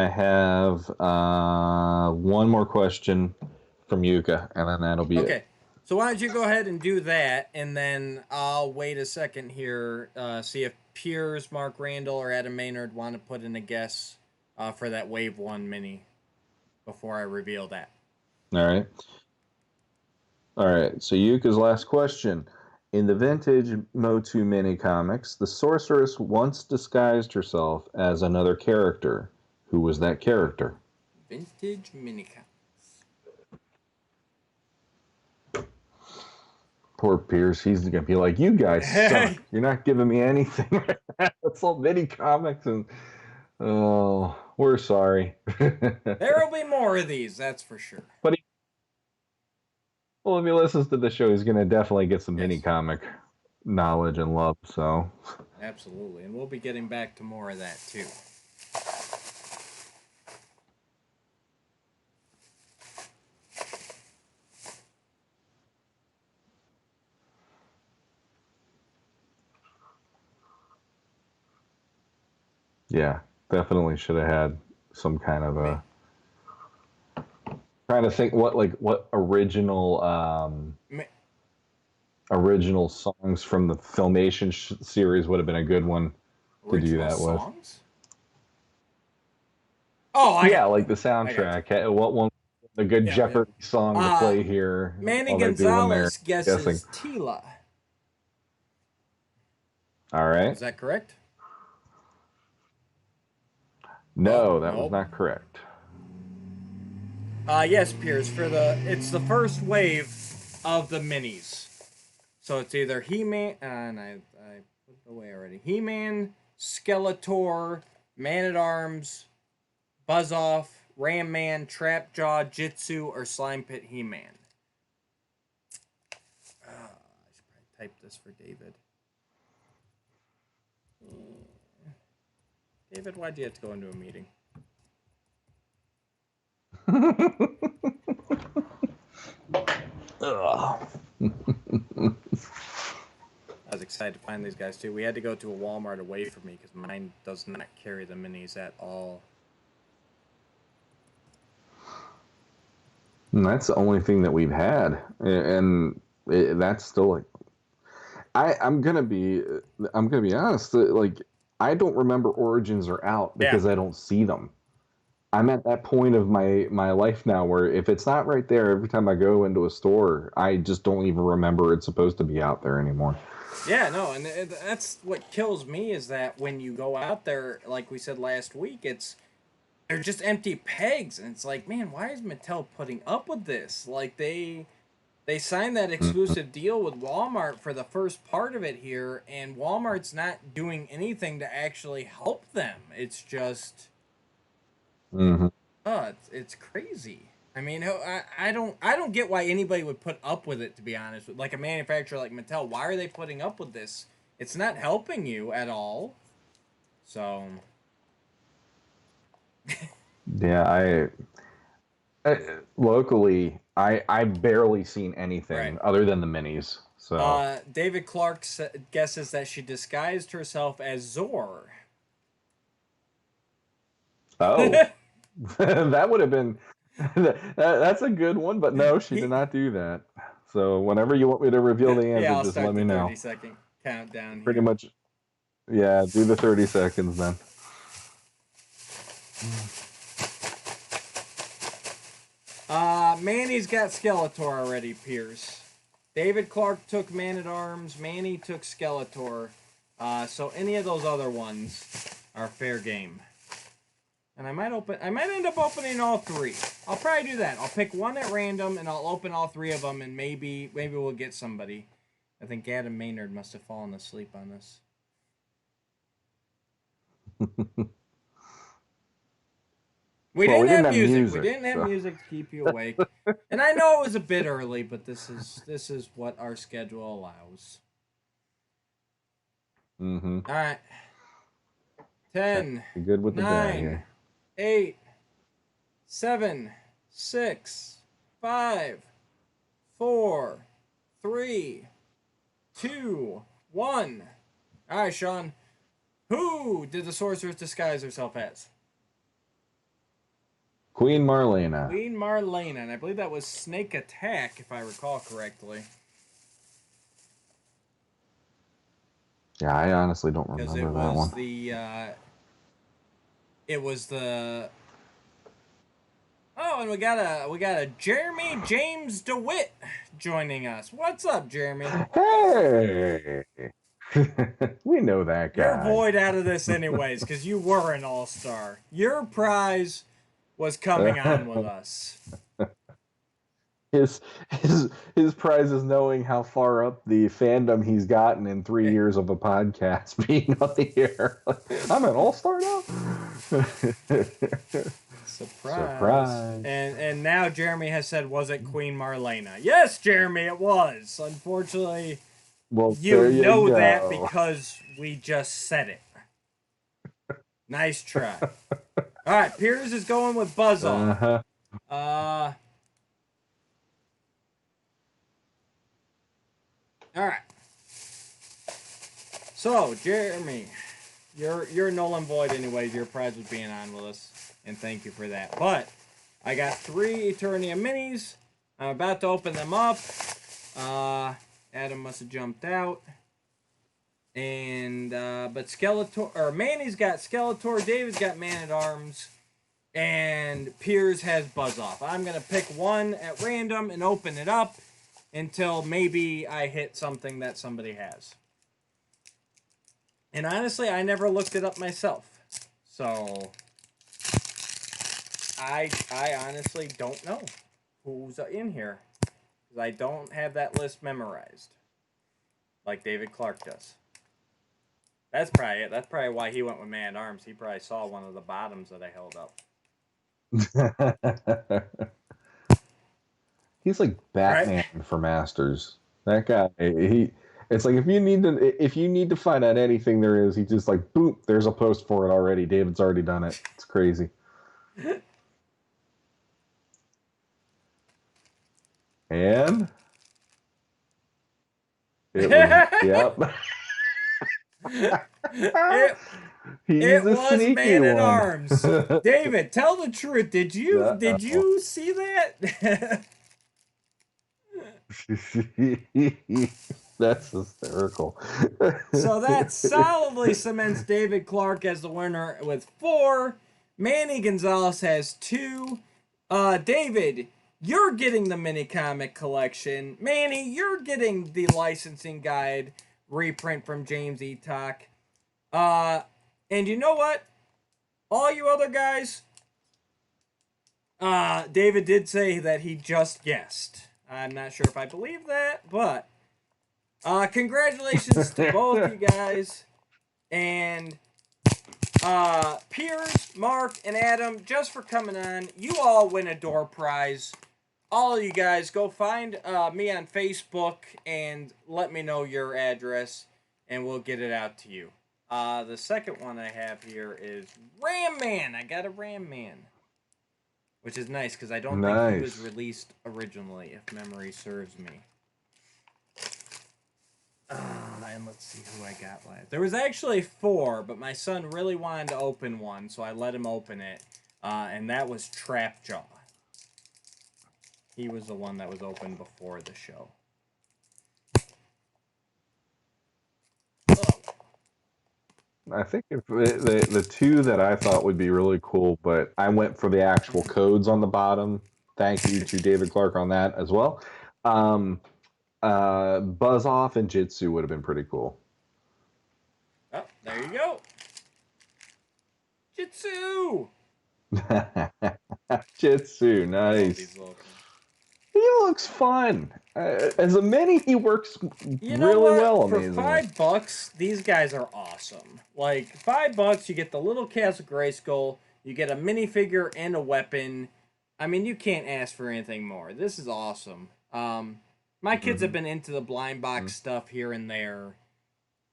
have one more question from Yuka, and then that'll be it. Okay. So why don't you go ahead and do that, and then I'll wait a second here, see if Piers, Mark Randall, or Adam Maynard want to put in a guess for that Wave 1 mini before I reveal that. All right. All right. So Yuka's last question. In the vintage Motu mini comics, the sorceress once disguised herself as another character. Who was that character? Vintage mini comics. Poor Pierce, he's gonna be like, "You guys suck. You're not giving me anything." It's all mini comics, and oh, we're sorry. There will be more of these, that's for sure. But well, if he listens to the show, he's gonna definitely get some mini comic knowledge and love. So absolutely, and we'll be getting back to more of that too. Yeah, definitely should have had some kind of a. Trying to think what original original songs from the Filmation series would have been a good one to do that songs? With. Oh, yeah, like the soundtrack. What one? The good Jeopardy song to play here. Manny Gonzalez guesses Tila. All right. Is that correct? No, that was not correct. Yes, Piers. It's the first wave of the minis. So it's either He-Man, and I put it away already. He-Man, Skeletor, Man-at-Arms, Buzz-Off, Ram-Man, Trapjaw, Jitsu, or Slime Pit He-Man. I should probably type this for David. David, why'd you have to go into a meeting? I was excited to find these guys too. We had to go to a Walmart away from me because mine does not carry the minis at all. And that's the only thing that we've had, and that's still like. I'm gonna be honest. Like, I don't remember Origins are out because I don't see them. I'm at that point of my life now where if it's not right there every time I go into a store, I just don't even remember it's supposed to be out there anymore. Yeah, no, and that's what kills me is that when you go out there, like we said last week, they're just empty pegs, and it's like, man, why is Mattel putting up with this? Like they signed that exclusive deal with Walmart for the first part of it here, and Walmart's not doing anything to actually help them. It's just. Mm-hmm. Oh, it's crazy. I mean, I don't get why anybody would put up with it. To be honest, like a manufacturer like Mattel, why are they putting up with this it's not helping you at all. So Yeah, I locally, I barely seen right. anything other than the minis. So, David Clark guesses that she disguised herself as Zor. oh, that would have been that's a good one, but no, she did he, not do that. So, whenever you want me to reveal the yeah, answer, I'll just let start me the know. 30-second countdown Pretty here. much, yeah. Do the 30 seconds then. Manny's got Skeletor already, Pierce. David Clark took Man-at-Arms. Manny took Skeletor. So any of those other ones are fair game. And I might end up opening all three. I'll probably do that. I'll pick one at random and I'll open all three of them and maybe we'll get somebody. I think Adam Maynard must have fallen asleep on this. We didn't have music. We didn't have music to keep you awake. And I know it was a bit early, but this is what our schedule allows. Mm-hmm. All right. 10, Be good with 9, the dad here. 8, 7, 6, 5, 4, 3, 2, 1. All right, Sean. Who did the sorceress disguise herself as? Queen Marlena. Queen Marlena, and I believe that was Snake Attack, if I recall correctly. Yeah, I honestly don't remember that one. It was the. Oh, and we got a Jeremy James DeWitt joining us. What's up, Jeremy? Hey, we know that guy. You're void out of this anyways, because you were an all-star. Your prize was coming on with us. His his prize is knowing how far up the fandom he's gotten in 3 years of a podcast being on the air. I'm an all-star now. Surprise. And now Jeremy has said, was it Queen Marlena? Yes, Jeremy, it was. Unfortunately, well, you know go. that because we just said it. Nice try. All right, Piers is going with Buzz Off. All right. So, Jeremy, you're null and void anyways. Your prize was being on with us, and thank you for that. But I got 3 Eternia minis. I'm about to open them up. Adam must have jumped out. And but Skeletor or Manny's got Skeletor, David's got Man-at-Arms, and Piers has Buzz Off. I'm gonna pick one at random and open it up until maybe I hit something that somebody has. And honestly, I never looked it up myself. So I honestly don't know who's in here. Because I don't have that list memorized. Like David Clark does. That's probably it. That's probably why he went with Man-at-Arms. He probably saw one of the bottoms that I held up. He's like Batman right? for Masters. That guy, it's like if you need to find out anything there is, he just like boom, there's a post for it already. David's already done it. It's crazy. And it was yep. It was Man-at-Arms. David, tell the truth. Did you see that? That's hysterical. So that solidly cements David Clark as the winner with 4. Manny Gonzalez has 2. David, you're getting the mini comic collection. Manny, you're getting the licensing guide reprint from James Eatock. And you know what? All you other guys, David did say that he just guessed. I'm not sure if I believe that, but congratulations to both you guys. And Piers, Mark, and Adam, just for coming on. You all win a door prize. All of you guys, go find me on Facebook and let me know your address. and we'll get it out to you. The second one I have here is Ram Man. I got a Ram Man, which is nice because I don't think he was Nice. released originally, if memory serves me. And let's see who I got last. There was actually 4, but my son really wanted to open one, so I let him open it. And that was Trapjaw. He was the one that was opened before the show. I think if the two that I thought would be really cool, but I went for the actual codes on the bottom. Thank you to David Clark on that as well. Buzz Off and Jitsu would have been pretty cool. Oh, there you go. Jitsu! Jitsu, I love these nice. little things. He looks fun. As a mini, he works You know really what? well, For amazingly. $5, these guys are awesome. Like, $5, you get the little Castle Grayskull, you get a minifigure and a weapon. I mean, you can't ask for anything more. This is awesome. My kids have been into the blind box stuff here and there,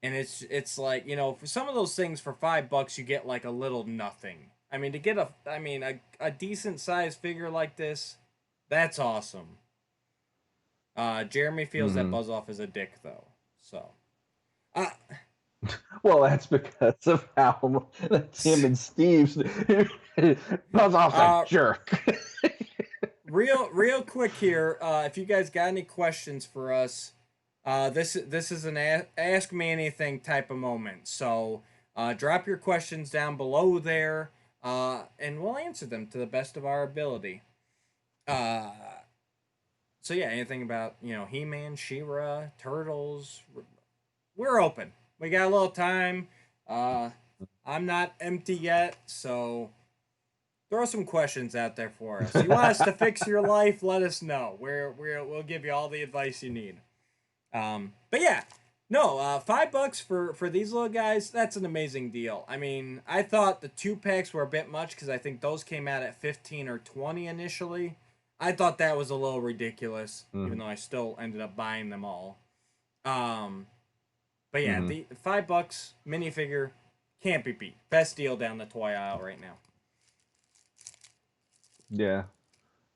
and it's like, you know, for some of those things for $5 you get like a little nothing. I mean, to get a decent sized figure like this, that's awesome. Jeremy feels that Mm-hmm. Buzz Off is a dick though. So uh, Well, that's because of how that's him and Steve's. Buzz Off's a jerk. real quick here, if you guys got any questions for us, this is an ask me anything type of moment. So drop your questions down below there, and we'll answer them to the best of our ability. Uh, so yeah, anything about, you know, He-Man, She-Ra, Turtles, we're open. We got a little time. I'm not empty yet, so throw some questions out there for us. You want us to fix your life? Let us know. We'll give you all the advice you need. But yeah, no, $5 for these little guys. That's an amazing deal. I mean, I thought the 2 packs were a bit much because I think those came out at 15 or 20 initially. I thought that was a little ridiculous, even though I still ended up buying them all. But yeah, the $5 minifigure can't be beat. Best deal down the toy aisle right now. Yeah,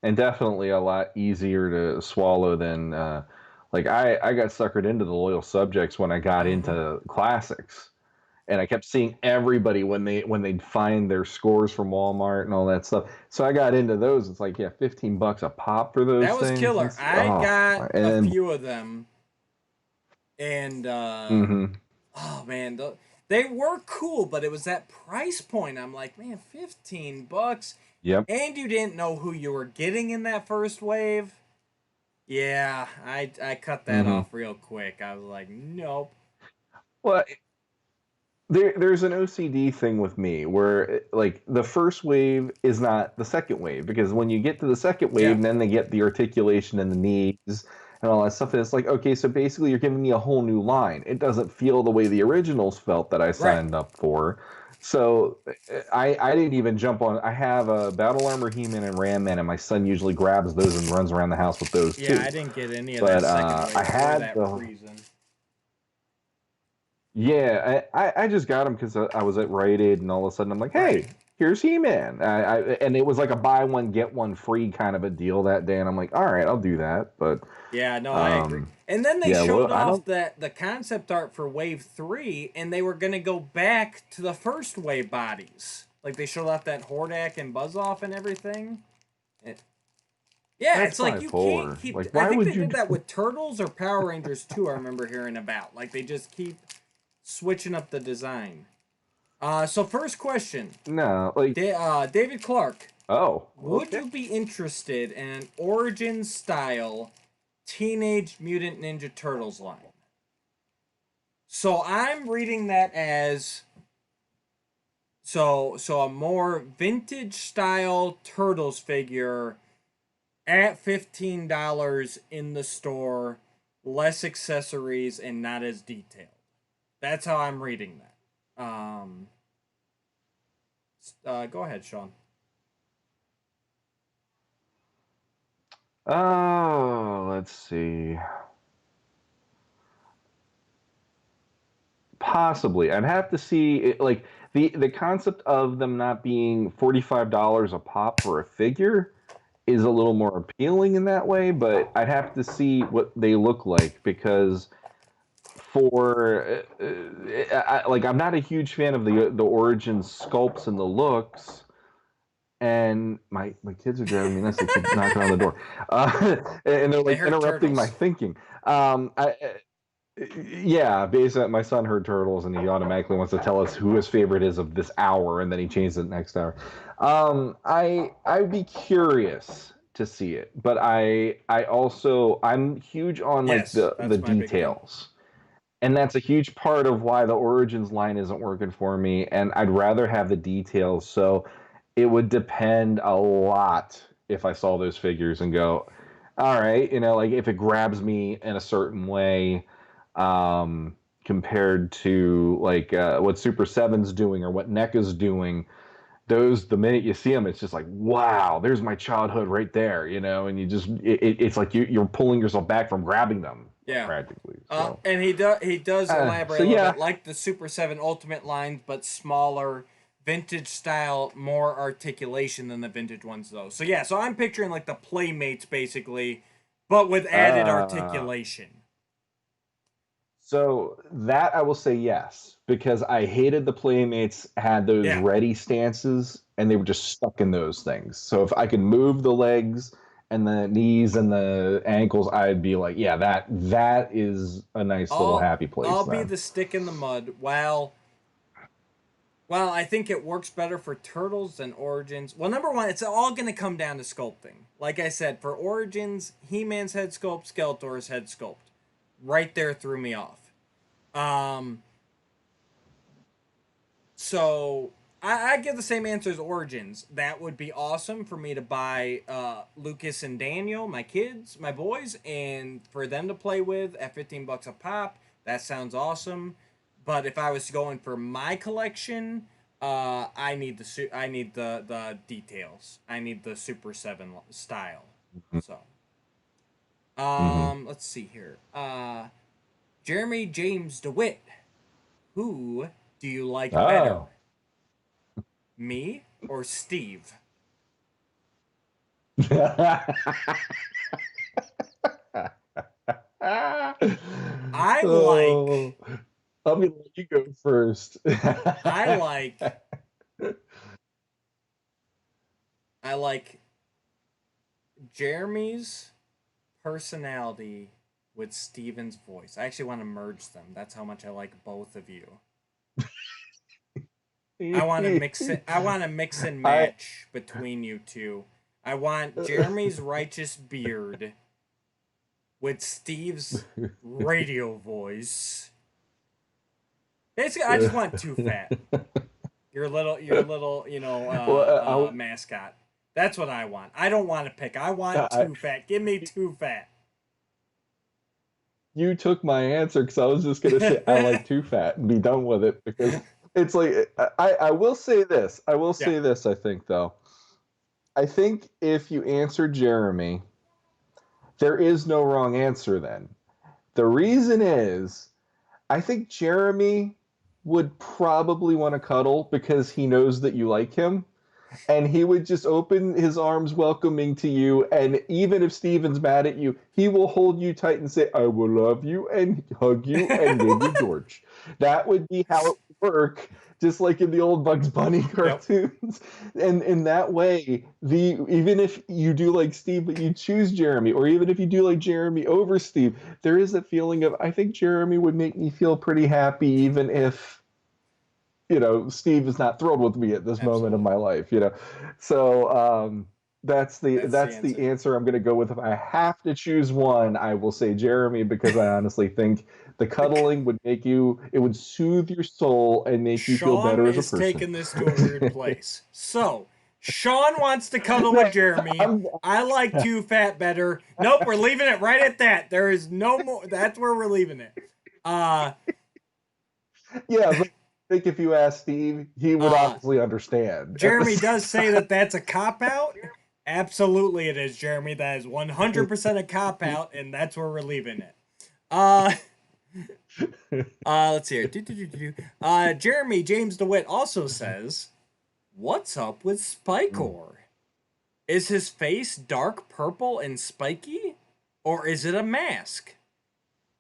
and definitely a lot easier to swallow than like I got suckered into the loyal subjects when I got into classics, and I kept seeing everybody when they'd find their scores from Walmart and all that stuff. So I got into those. It's like, yeah, $15 a pop for those That was things. killer. It's, I oh, got a and few of them, and mm-hmm. oh man, they were cool, but it was that price point. I'm like, man, $15, Yep. and you didn't know who you were getting in that first wave. Yeah, I cut that Mm-hmm. off real quick. I was like, nope. Well, there's an OCD thing with me where like the first wave is not the second wave, because when you get to the second wave Yeah, and then they get the articulation and the knees and all that stuff, and it's like, okay, so basically you're giving me a whole new line. It doesn't feel the way the originals felt that I right. signed up for. So I didn't even jump on. I have a Battle Armor He-Man and Ram Man, and my son usually grabs those and runs around the house with those Yeah, too. I didn't get any of that But second I wave or had that the reason. yeah, I just got him because I was at Rite Aid, and all of a sudden I'm like, Right. hey, here's He-Man. And it was like a buy one get one free kind of a deal that day, and I'm like, all right, I'll do that. But Yeah, no, I agree. And then they yeah, showed I off don't. that the concept art for Wave 3, and they were gonna go back to the first wave bodies. Like they showed off that Hordak and Buzz Off and everything. It, yeah, That's it's like you can't bipolar. keep. Like, I why think would they you? did that with Turtles or Power Rangers too. I remember hearing about. Like they just keep switching up the design. So first question, No, like, David Clark, oh, would okay. you be interested in an origin style Teenage Mutant Ninja Turtles line? So I'm reading that as so a more vintage style Turtles figure at $15 in the store, less accessories and not as detailed. That's how I'm reading that. Go ahead, Sean. Oh, let's see. Possibly. I'd have to see it, like the concept of them not being $45 a pop for a figure is a little more appealing in that way, but I'd have to see what they look like because for like I'm not a huge fan of the origin sculpts and the looks. And my kids are driving me nuts. They keep knocking on the door, and they're They like heard interrupting my turtles. thinking. Yeah, basically, my son heard turtles, and he automatically wants to tell us who his favorite is of this hour, and then he changes it next hour. I'd be curious to see it, but I'm huge on like Yes, the that's my big thing. details, and that's a huge part of why the Origins line isn't working for me. And I'd rather have the details, so it would depend a lot if I saw those figures and go, all right, like if it grabs me in a certain way compared to like what Super Seven's doing or what NECA's doing. Those, the minute you see them, it's just like, wow, there's my childhood right there, and it's like you're pulling yourself back from grabbing them Yeah. practically. So, And he does elaborate so a little yeah, bit, like the Super 7 Ultimate lines, but smaller, vintage style, more articulation than the vintage ones, though. So yeah, so I'm picturing like the Playmates, basically, but with added uh, articulation. so that I will say yes, because I hated the Playmates had those Yeah. ready stances and they were just stuck in those things. So if I could move the legs and the knees and the ankles, I'd be like, yeah, that is a nice little I'll happy place I'll be then. the stick in the mud. While I think it works better for Turtles than Origins. Well, number one, it's all going to come down to sculpting. Like I said, for Origins, He-Man's head sculpt, Skeletor's head sculpt, right there threw me off. Um, so I give the same answer as Origins. That would be awesome for me to buy Lucas and Daniel, my kids, my boys, and for them to play with at $15 a pop. That sounds awesome. But if I was going for my collection, I need the details. I need the Super 7 style. So, Mm-hmm. let's see here. Jeremy James DeWitt. Who do you like better? Oh. Me or Steve? I like Oh, I'm gonna let you go first. I like I like Jeremy's personality with Steven's voice. I actually want to merge them. That's how much I like both of you. I want to mix it. I want to mix and I match between you two. I want Jeremy's righteous beard with Steve's radio voice. Basically, I just want Too Fat. Your little, well, mascot. That's what I want. I don't want to pick. I want I, Too Fat. Give me Too Fat. you took my answer because I was just gonna say I like Too Fat and be done with it because it's like I will say this. I will Yeah. say this. I think though. I think if you answer Jeremy, there is no wrong answer then. The reason is I think Jeremy would probably want to cuddle because he knows that you like him. And he would just open his arms welcoming to you. And even if Steven's mad at you, he will hold you tight and say, I will love you and hug you and name you George. That would be how it would work, just like in the old Bugs Bunny Yep. cartoons. And in that way, even if you do like Steve, but you choose Jeremy, or even if you do like Jeremy over Steve, there is a feeling of, I think Jeremy would make me feel pretty happy, even if Steve is not thrilled with me at this moment of Absolutely. my life. So that's the That's the that's the answer. answer I'm going to go with. If I have to choose one, I will say Jeremy because I honestly think the The cuddling it would soothe your soul and make you feel Sean better as a is person. taking this to a weird place. So, Sean wants to cuddle with No, Jeremy. I'm, I like Too Fat better. Nope, we're leaving it right at that. There is no more. That's where we're leaving it. Uh, yeah, but I think if you ask Steve, he would uh, honestly understand. At Jeremy the does say that that's a cop out. Absolutely, it is, Jeremy. That is 100% a cop out, and that's where we're leaving it. Uh, Let's see here. Jeremy James DeWitt also says, "What's up with Spikor? Is his face dark purple and spiky, or is it a mask?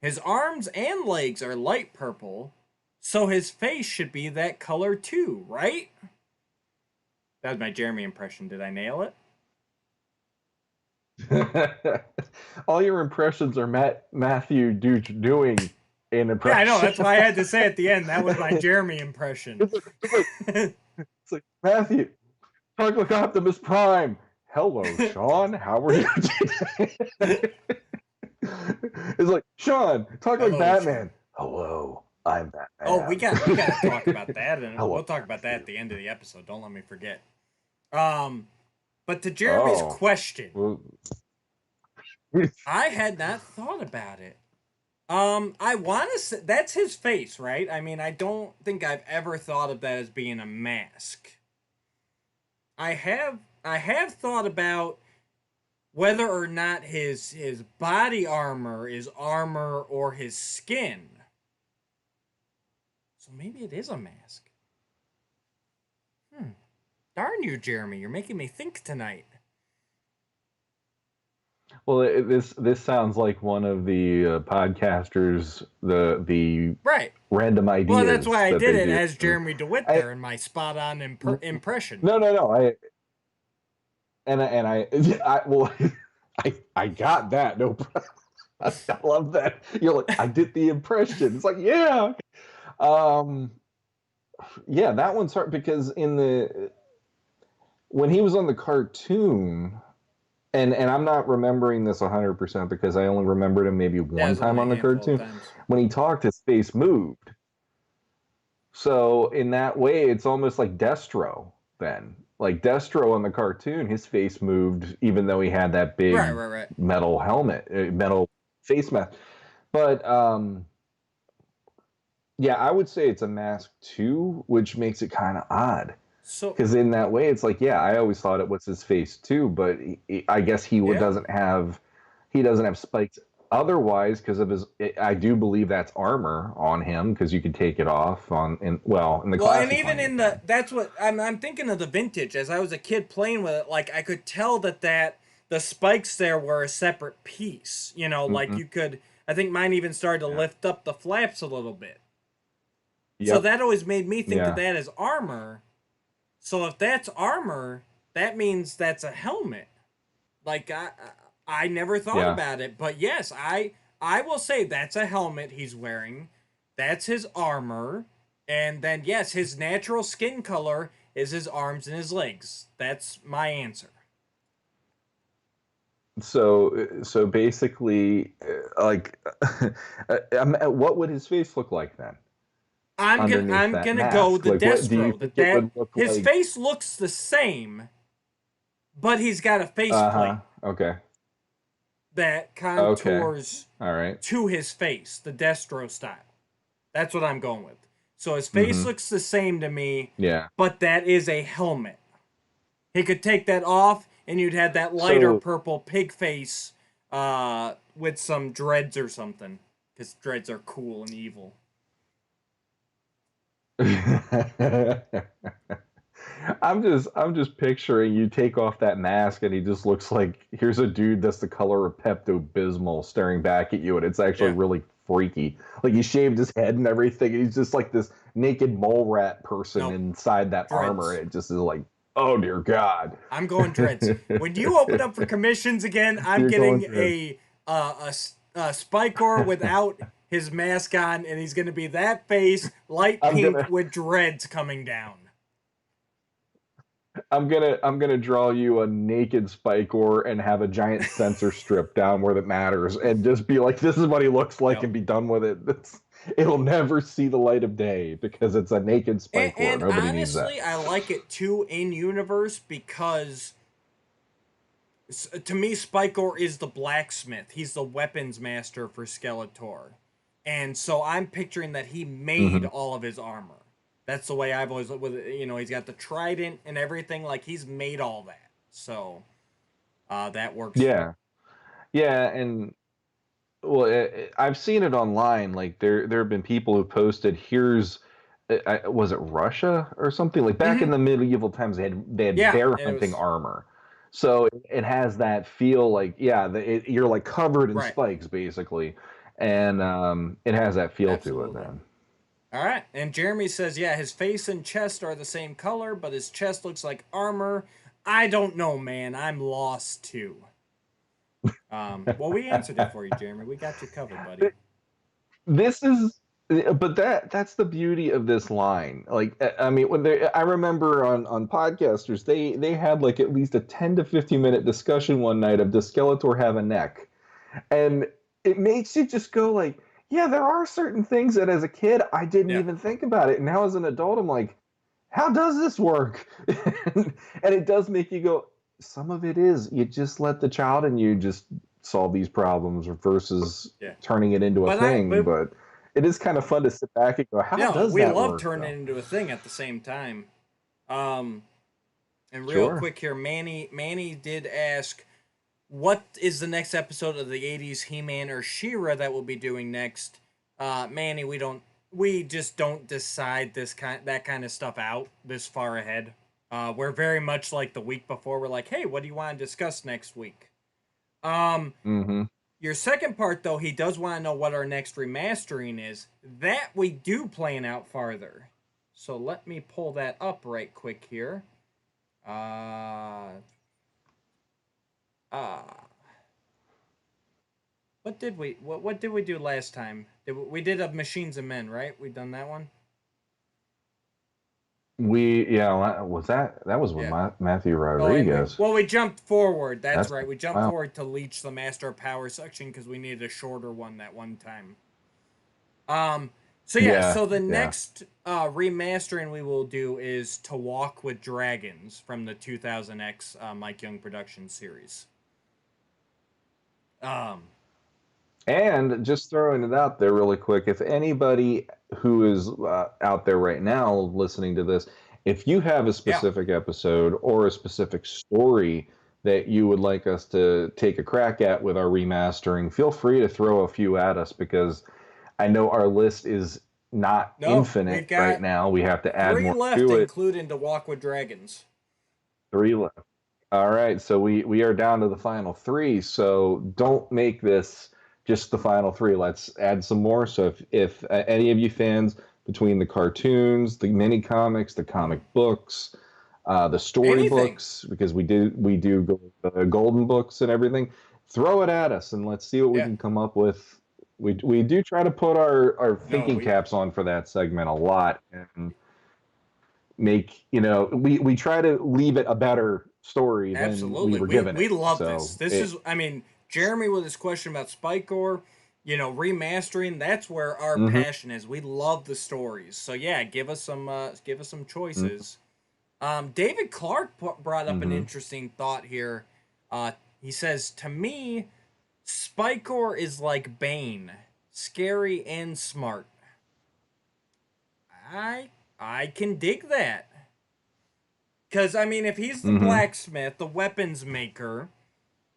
His arms and legs are light purple, so his face should be that color too, right?" That was my Jeremy impression. Did I nail it? All your impressions are Matthew doing an Yeah, I know. impression. That's why I had to say at the end that was my Jeremy impression. It's like Matthew, talk like Optimus Prime. Hello, Sean. How are you today? It's like Sean, talk like Batman. Sean. Hello, I'm Batman. Oh, we got to talk about that, and Hello. we'll talk about that at the end of the episode. Don't let me forget. But to Jeremy's question, I had not thought about it. I want to say that's his face, right? I mean, I don't think I've ever thought of that as being a mask. I have thought about whether or not his body armor is armor or his skin. So maybe it is a mask. Darn you, Jeremy! You're making me think tonight. Well, this sounds like one of the podcasters the right random ideas. Well, that's why I did it as Jeremy DeWitt there in my spot on impression. No. I got that. No problem. I love that. You're like, I did the impression. It's like, yeah. Yeah, that one's hard because when he was on the cartoon, and I'm not remembering this 100% because I only remembered him maybe one time on the cartoon. When he talked, his face moved. So in that way, it's almost like Destro then. Like Destro on the cartoon, his face moved even though he had that big metal helmet, metal face mask. But yeah, I would say it's a mask too, which makes it kind of odd. Because in that way, it's like, yeah, I always thought it was his face too, but I guess he doesn't have spikes otherwise because of his. I do believe that's armor on him because you could take it off in the classic. And even in that's what I'm thinking of the vintage. As I was a kid playing with it, like I could tell that the spikes there were a separate piece. You know, like you could. I think mine even started to lift up the flaps a little bit. Yep. So that always made me think of that as armor. So if that's armor, that means that's a helmet. Like I never thought about it, but yes, I will say that's a helmet he's wearing. That's his armor, and then yes, his natural skin color is his arms and his legs. That's my answer. So basically, like, what would his face look like then? I'm gonna go the Destro. His face looks the same, but he's got a face plate. Okay. That contours to his face, the Destro style. That's what I'm going with. So his face looks the same to me. Yeah. But that is a helmet. He could take that off, and you'd have that lighter purple pig face with some dreads or something, because dreads are cool and evil. I'm just picturing you take off that mask and he just looks like here's a dude that's the color of Pepto-Bismol staring back at you, and it's actually really freaky. Like he shaved his head and everything, and he's just like this naked mole rat person inside that armor, and it just is like, oh dear God. I'm going dreads. When you open up for commissions again, I'm getting a Spikor without his mask on, and he's going to be that face, light pink with dreads coming down. I'm gonna draw you a naked Spikor and have a giant sensor strip down where that matters, and just be like, this is what he looks like, and be done with it. It'll never see the light of day because it's a naked Spikor. And nobody honestly, needs that. I like it too in universe because to me, Spikor is the blacksmith. He's the weapons master for Skeletor, and so I'm picturing that he made all of his armor. That's the way I've always looked with it. You know, he's got the trident and everything. Like, he's made all that. So, that works. Yeah. Yeah, and Well, I've seen it online. Like there have been people who posted, "Here's, was it Russia or something?" Like back in Mm-hmm. the medieval times, they had Yeah, bear and it hunting was armor, so it has that feel. Like yeah, you're like covered in right. spikes basically, and it has that feel to it, Absolutely. man. All right. And Jeremy says, yeah, his face and chest are the same color, but his chest looks like armor. I don't know, man. I'm lost too. Well, we answered it for you, Jeremy. We got you covered, buddy. This is but that's the beauty of this line. Like I mean when they I remember on podcasters they had like at least a 10 to 15 minute discussion one night of does Skeletor have a neck? And it makes you just go like, yeah, there are certain things that as a kid I didn't Yeah. even think about it. And now as an adult I'm like, how does this work? And it does make you go, some of it is you just let the child in you just solve these problems versus Yeah. turning it into a thing. But But it is kind of fun to sit back and go, how no, does we that love work turning though? it into a thing at the same time. Um, and real Sure. quick here, Manny did ask, what is the next episode of the '80s He-Man or She-Ra that we'll be doing next? Manny, we just don't decide that kind of stuff out this far ahead. We're very much like the week before. We're like, hey, what do you want to discuss next week? Um, Mm-hmm. your second part though, he does want to know what our next remastering is. That we do plan out farther. So let me pull that up right quick here. Uh, uh what did we do last time? We did a Machines and Men, right? We done that one? Was that was with Yeah. Matthew Oh, and Rodriguez. we jumped forward. That's That's right. We jumped wow. forward to Leech the Master of Power section because we needed a shorter one that one time. Um so yeah, Yeah, so the yeah. next remastering we will do is To Walk with Dragons from the 2000X Mike Young production series. Um And just throwing it out there really quick, if anybody who is out there right now listening to this, if you have a yeah. specific episode or a specific story that you would like us to take a crack at with our remastering, feel free to throw a few at us because I know our list is not No, we've infinite right got now. We have to add 3 more left to it. including To Walk with Dragons. Three left. All right, so we are down to the final three. So don't make this just the final three. Let's add some more. So if any of you fans between the cartoons, the mini comics, the Mhm. comic books, the Anything. storybooks, because we do golden books and everything, throw it at us and let's see what we Yeah. can come up with. We do try to put our No, thinking caps on for that segment a lot and make we try to leave it a better story than we absolutely. were We given we it. love So this. This is, I mean, Jeremy with his question about Spikor, remastering, that's where our mhm, passion is. We love the stories. So yeah, give us some mhm, choices. David Clark brought up an mhm. interesting thought here. He says, to me, Spikor is like Bane, scary and smart. I I can dig that. Cause I mean, if he's the Mhm. blacksmith, the weapons maker,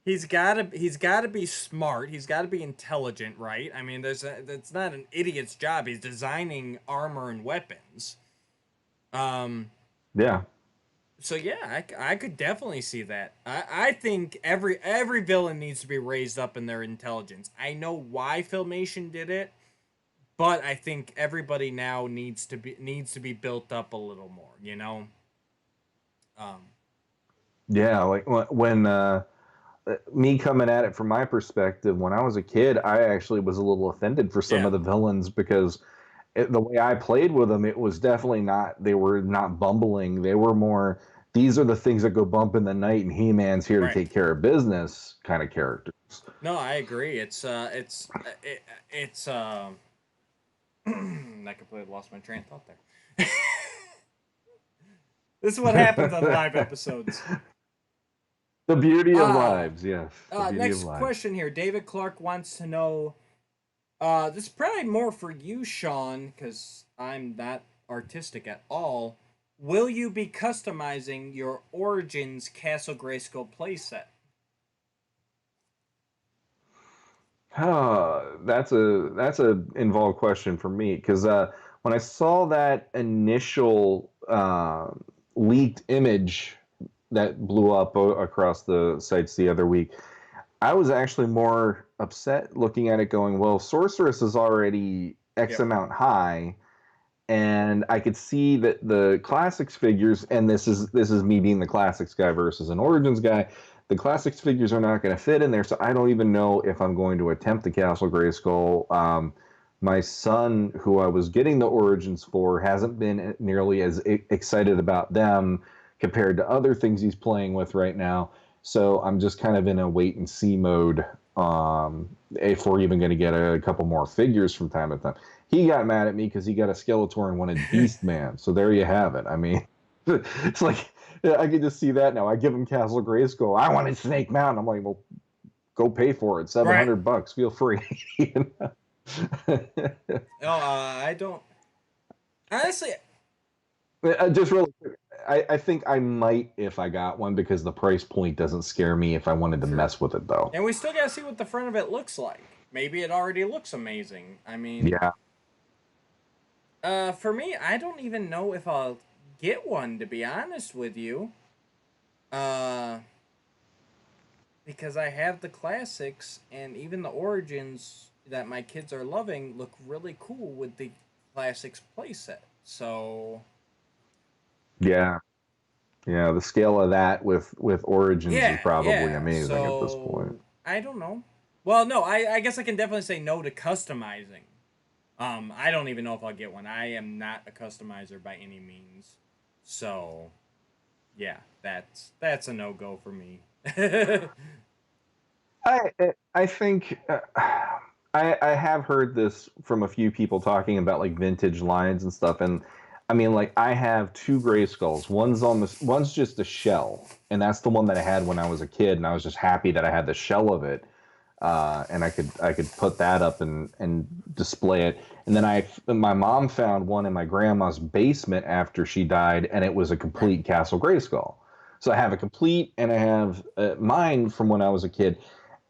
he's gotta be smart. He's gotta be intelligent, right? I mean, that's not an idiot's job. He's designing armor and weapons. Um, Yeah. so yeah, I could definitely see that. I think every villain needs to be raised up in their intelligence. I know why Filmation did it, but I think everybody now needs to be built up a little more. Um, Yeah, like when me coming at it from my perspective, when I was a kid, I actually was a little offended for some yeah, of the villains because the way I played with them, it was definitely not, they were not bumbling. They were more, these are the things that go bump in the night, and He Man's here to right. take care of business kind of characters. No, I agree. It's I completely lost my train of thought there. This is what happens on live episodes. The beauty of Uh lives, yes. The beauty of Next lives. question here. David Clark wants to know. This is probably more for you, Sean, because I'm not artistic at all. Will you be customizing your Origins Castle Grayskull playset? That's a involved question for me because when I saw that initial leaked image that blew up across the sites the other week, I was actually more upset looking at it, going, "Well, Sorceress is already X Yep. amount high." And I could see that the classics figures, and this is me being the classics guy versus an origins guy. The classics figures are not going to fit in there, so I don't even know if I'm going to attempt the Castle Grayskull. My son, who I was getting the origins for, hasn't been nearly as excited about them compared to other things he's playing with right now. So I'm just kind of in a wait and see mode. If we're even going to get a couple more figures from time to time. He got mad at me because he got a Skeletor and wanted Beast Man. So there you have it. I mean, it's like I could just see that now. I give him Castle Grayskull. I wanted Snake Mountain. I'm like, well, go pay for it. seven Right. hundred bucks. Feel free. You know? No, I don't. Honestly, Just really quick, I think I might if I got one because the price point doesn't scare me if I wanted to true. mess with it though. And we still gotta see what the front of it looks like. Maybe it already looks amazing. I mean, Yeah. for me, I don't even know if I'll get one, to be honest with you. Uh, because I have the classics and even the origins that my kids are loving look really cool with the classics playset. So Yeah. Yeah. The scale of that with Origins is yeah, probably yeah. amazing at this point. So I don't know. Well, no, I guess I can definitely say no to customizing. I don't even know if I'll get one. I am not a customizer by any means. So yeah, that's a no go for me. I think I have heard this from a few people talking about like vintage lines and stuff, and I mean like I have two gray skulls. One's just a shell, and that's the one that I had when I was a kid, and I was just happy that I had the shell of it, and I could put that up and display it. And then my mom found one in my grandma's basement after she died, and it was a Right. complete Castle Grayskull. So I have a complete, and I have mine from when I was a kid.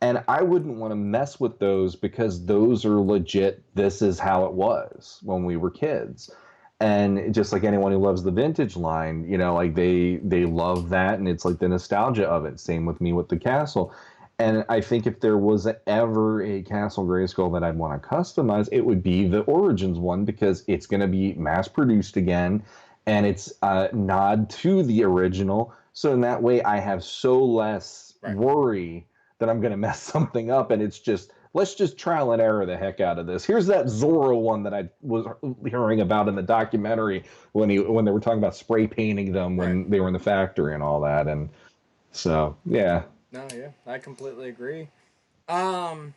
And I wouldn't want to mess with those because those are legit. This is how it was when we were kids. And just like anyone who loves the vintage line, like they love that, and it's like the nostalgia of it. Same with me with the castle. And I think if there was ever a Castle Grayskull that I'd want to customize, it would be the Origins one because it's going to be mass produced again, and it's a nod to the original. So in that way, I have so less Right. worry that I'm going to mess something up, and it's just let's just trial and error the heck out of this. Here's that Zorro one that I was hearing about in the documentary when they were talking about spray painting them Right. when they were in the factory and all that, and so yeah. No, yeah, I completely agree. Um,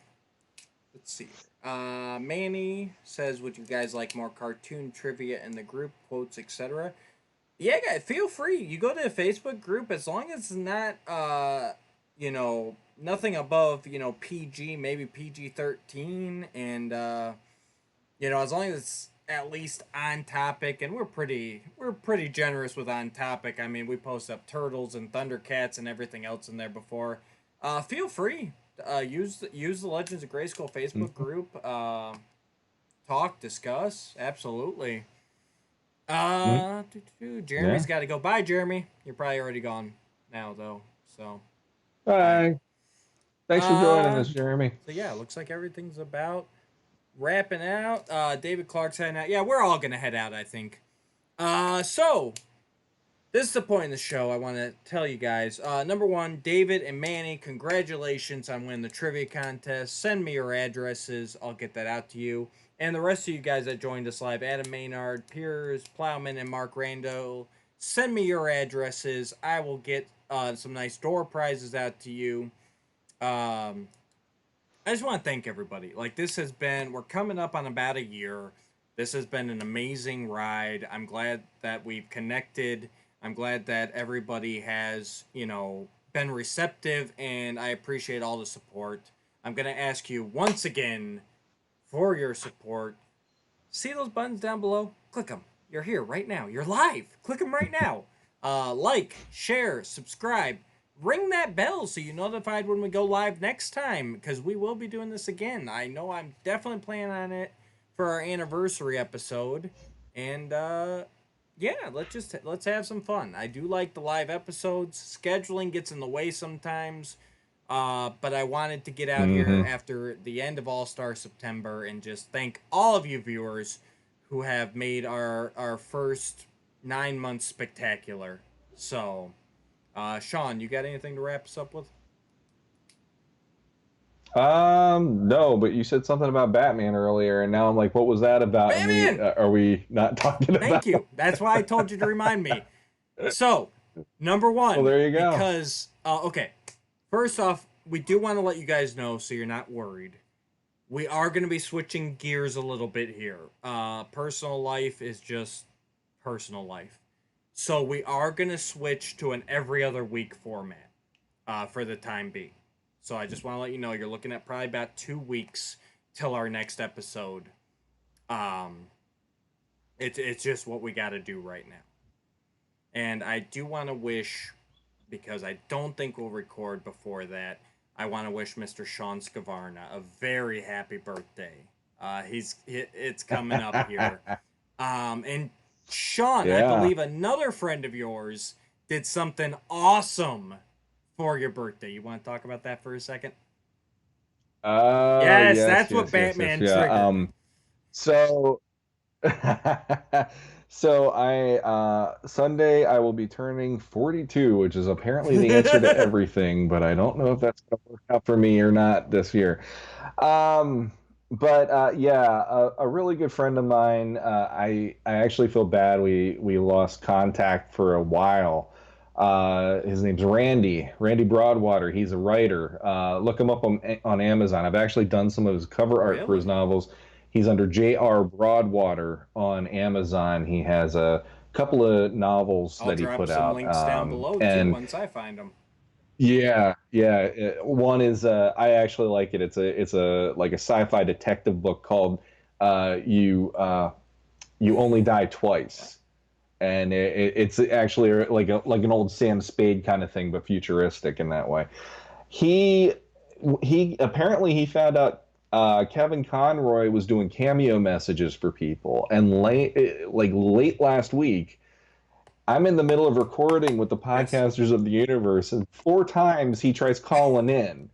let's see here. Manny says, "Would you guys like more cartoon trivia in the group quotes, etc.?" Yeah, guys, feel free. You go to the Facebook group as long as it's not nothing above PG, maybe PG-13, and as long as it's at least on topic, and we're pretty generous with on topic. I mean, we post up turtles and Thundercats and everything else in there before. Feel free. Use the Legends of Grayskull Facebook Mhm. group. Talk, discuss. Absolutely. Mhm. Jeremy's Yeah. got to go. Bye, Jeremy. You're probably already gone now, though. So, bye. Bye. Thanks for joining Uh, us, Jeremy. so yeah, looks like everything's about wrapping out. David Clark's heading out. Yeah, we're all gonna head out, I think. So this is the point in the show I want to tell you guys. Number one, David and Manny, congratulations on winning the trivia contest. Send me your addresses. I'll get that out to you. And the rest of you guys that joined us live, Adam Maynard, Piers, Plowman, and Mark Rando, send me your addresses. I will get some nice door prizes out to you. Um, I just want to thank everybody. Like, we're coming up on about a year. This has been an amazing ride. I'm glad that we've connected. I'm glad that everybody has, been receptive, and I appreciate all the support. I'm going to ask you once again for your support. See those buttons down below? Click them. You're here right now. You're live. Click them right now. Like, share, subscribe. ring that bell so you're notified when we go live next time, because we will be doing this again. I know I'm definitely planning on it for our anniversary episode, and yeah, let's have some fun. I do like the live episodes. Scheduling gets in the way sometimes, but I wanted to get out here Mm-hmm. after the end of All Star September and just thank all of you viewers who have made our first 9 months spectacular. So, Sean, you got anything to wrap us up with? No, but you said something about Batman earlier, and now I'm like, what was that about? And we Batman! are we not talking Thank about? you. That's why I told you to remind me. So, number Well, one, there you go. because, okay, first off, we do want to let you guys know so you're not worried. We are going to be switching gears a little bit here. Personal life is just personal life. So, we are going to switch to an every other week format for the time being. So, I just want to let you know you're looking at probably about 2 weeks till our next episode. Um, it's just what we got to do right now. And I do want to wish, because I don't think we'll record before that, I want to wish Mr. Sean Scavarna a very happy birthday. It's coming up here. And Sean, I Yeah. believe another friend of yours did something awesome for your birthday. You want to talk about that for a second? Yes, Yes, that's what yes, yes, yes, Batman yeah. triggered. So, so Sunday I will be turning 42, which is apparently the answer to everything, but I don't know if that's gonna work out for me or not this year. Um, but yeah, a really good friend of mine. I actually feel bad. We lost contact for a while. His name's Randy Broadwater. He's a writer. Look him up on Amazon. I've actually done some of his cover art for his Really? novels. He's under J.R. Broadwater on Amazon. He has a couple of novels I'll that he drop put some out. links down below too And once I find them. yeah, yeah. One is I actually like it. It's a like a sci-fi detective book called You Only Die Twice, and it's actually like an old Sam Spade kind of thing, but futuristic in that way. He he apparently he found out Kevin Conroy was doing cameo messages for people, and late last week I'm in the middle of recording with the Yes. podcasters of the universe, and 4 times he tries calling in,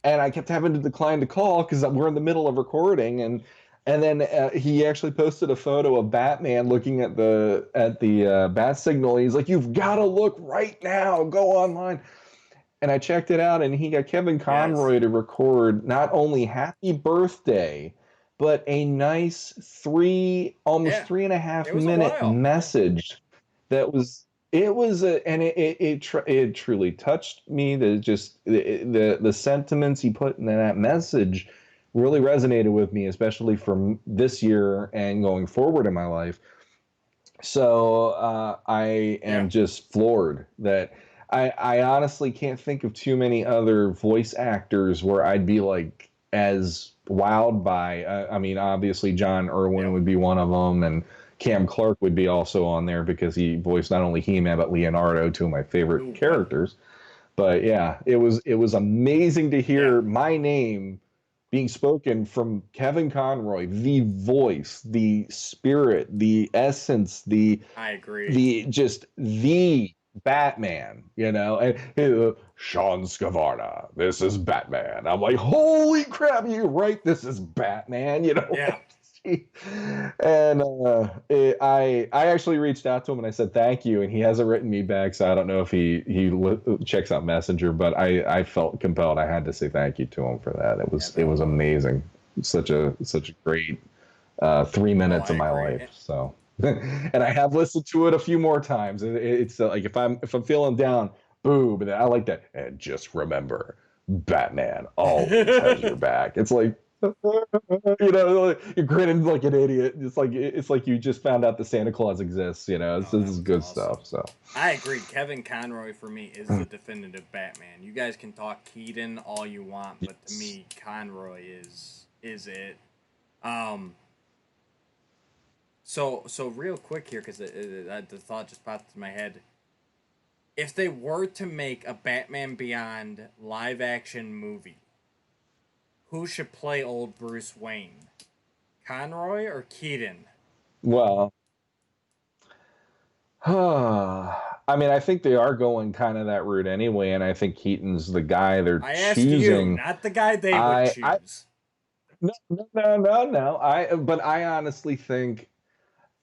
and I kept having to decline to call because we're in the middle of recording, and then he actually posted a photo of Batman looking at the bat signal. He's like, "You've got to look right now. Go online." And I checked it out, and he got Kevin Yes. Conroy to record not only "Happy Birthday," but a nice almost Yeah. three and a It half was a minute while. Yeah. message that was it was a and it truly touched me. The sentiments he put in that message really resonated with me, especially from this year and going forward in my life. So I Yeah. am just floored that I honestly can't think of too many other voice actors where I'd be like as wowed by. I mean, obviously John Irwin Yep. would be one of them, and Cam Clark would be also on there because he voiced not only He-Man but Leonardo, two of my favorite Ooh, what? characters. But yeah, it was amazing to Yeah. hear my name being spoken from Kevin Conroy, the voice, the spirit, the essence, I agree. the Batman, and Sean Scavarna, this is Batman. I'm like, holy crap, you're right, this is Batman, Yeah. and I actually reached out to him and I said thank you, and he hasn't written me back, so I don't know if he checks out Messenger, but I felt compelled. I had to say thank you to him for that. It was Kevin. amazing. Such a great 3 minutes Oh, of I my agree. life. So, and I have listened to it a few more times. It's like if I'm feeling down, boom, and I like that. And just remember, Batman always has your back. It's like you're grinning like an idiot. It's like you just found out that Santa Claus exists. Oh, This that is was good awesome. stuff. So, I agree. Kevin Conroy for me is the definitive Batman. You guys can talk Keaton all you want, but to yes. me, Conroy is it. Um. So real quick here, because the thought just popped into my head. if they were to make a Batman Beyond live action movie, who should play old Bruce Wayne? Conroy or Keaton? Well, I mean, I think they are going kind of that route anyway, and I think Keaton's the guy they're I ask you, choosing. not the guy they would I choose. no. But I honestly think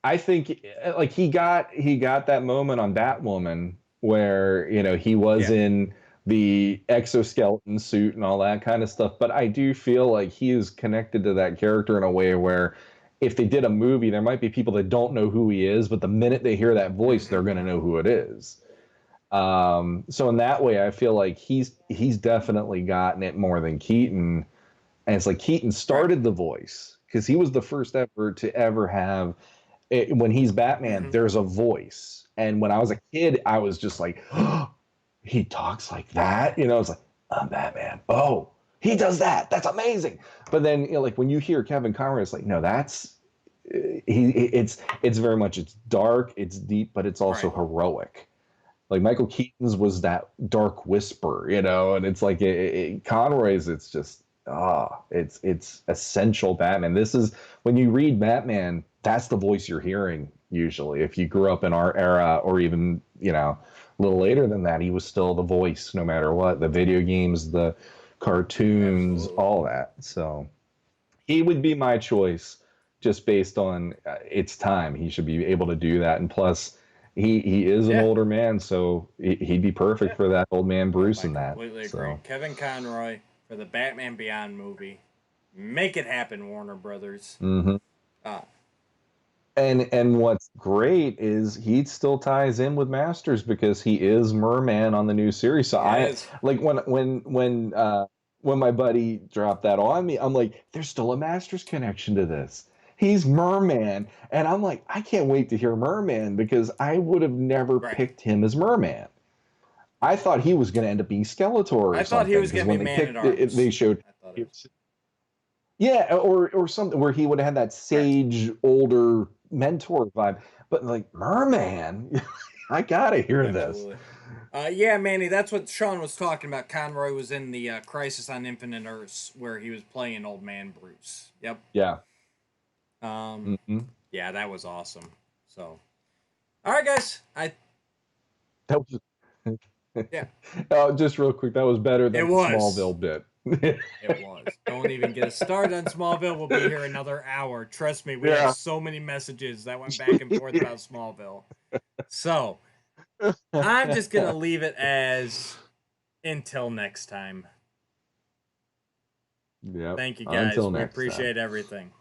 I think like he got that moment on Batwoman where he was Yeah. in the exoskeleton suit and all that kind of stuff. But I do feel like he is connected to that character in a way where if they did a movie, there might be people that don't know who he is, but the minute they hear that voice, they're going to know who it is. So in that way, I feel like he's definitely gotten it more than Keaton. And it's like Keaton Right. started the voice because he was the first ever to ever have it. When he's Batman, there's a voice. And when I was a kid, I was just like, oh, he talks like that. It's like, I'm Batman. Oh, he does that. That's amazing. But then, like when you hear Kevin Conroy, it's like, no, that's it's very much, it's dark, it's deep, but it's also Right. heroic. Like Michael Keaton's was that dark whisper, and it's like Conroy's. It's just it's essential Batman. This is when you read Batman, that's the voice you're hearing usually. If you grew up in our era, or even a little later than that, he was still the voice no matter what. The video games, the cartoons, Absolutely. all that. So he would be my choice just based on its time. He should be able to do that, and plus he is an Yeah. older man, so he'd be perfect for that old man Yep, Bruce I in that. completely agree. So Kevin Conroy for the Batman Beyond movie. Make it happen, Warner Brothers. mhm. Uh, And what's great is he still ties in with Masters because he is Merman on the new series. So he I is. like when my buddy dropped that on me, I'm like, there's still a Masters connection to this. He's Merman, and I'm like, I can't wait to hear Merman because I would have never Right. picked him as Merman. I thought he was going to end up being Skeletor or I thought he something was because going to when be they Man at picked it, Arms. they showed I thought it was. yeah, or something where he would have had that Right. sage older mentor vibe. But like Merman, I gotta hear this. Absolutely. Yeah, Manny, that's what Sean was talking about. Conroy was in the Crisis on Infinite Earths where he was playing Old Man Bruce. Yep. Yeah. Um, Hmm. yeah, that was awesome. So, all right, guys. That was Yeah, just real quick. That was better it than the was. Smallville bit. It was. Don't even get us started on Smallville. We'll be here another hour. Trust me, we have Yeah. so many messages that went back and forth about Smallville. So, I'm just going to leave it as until next time. Yep. Thank you, guys. Until We next time. appreciate everything.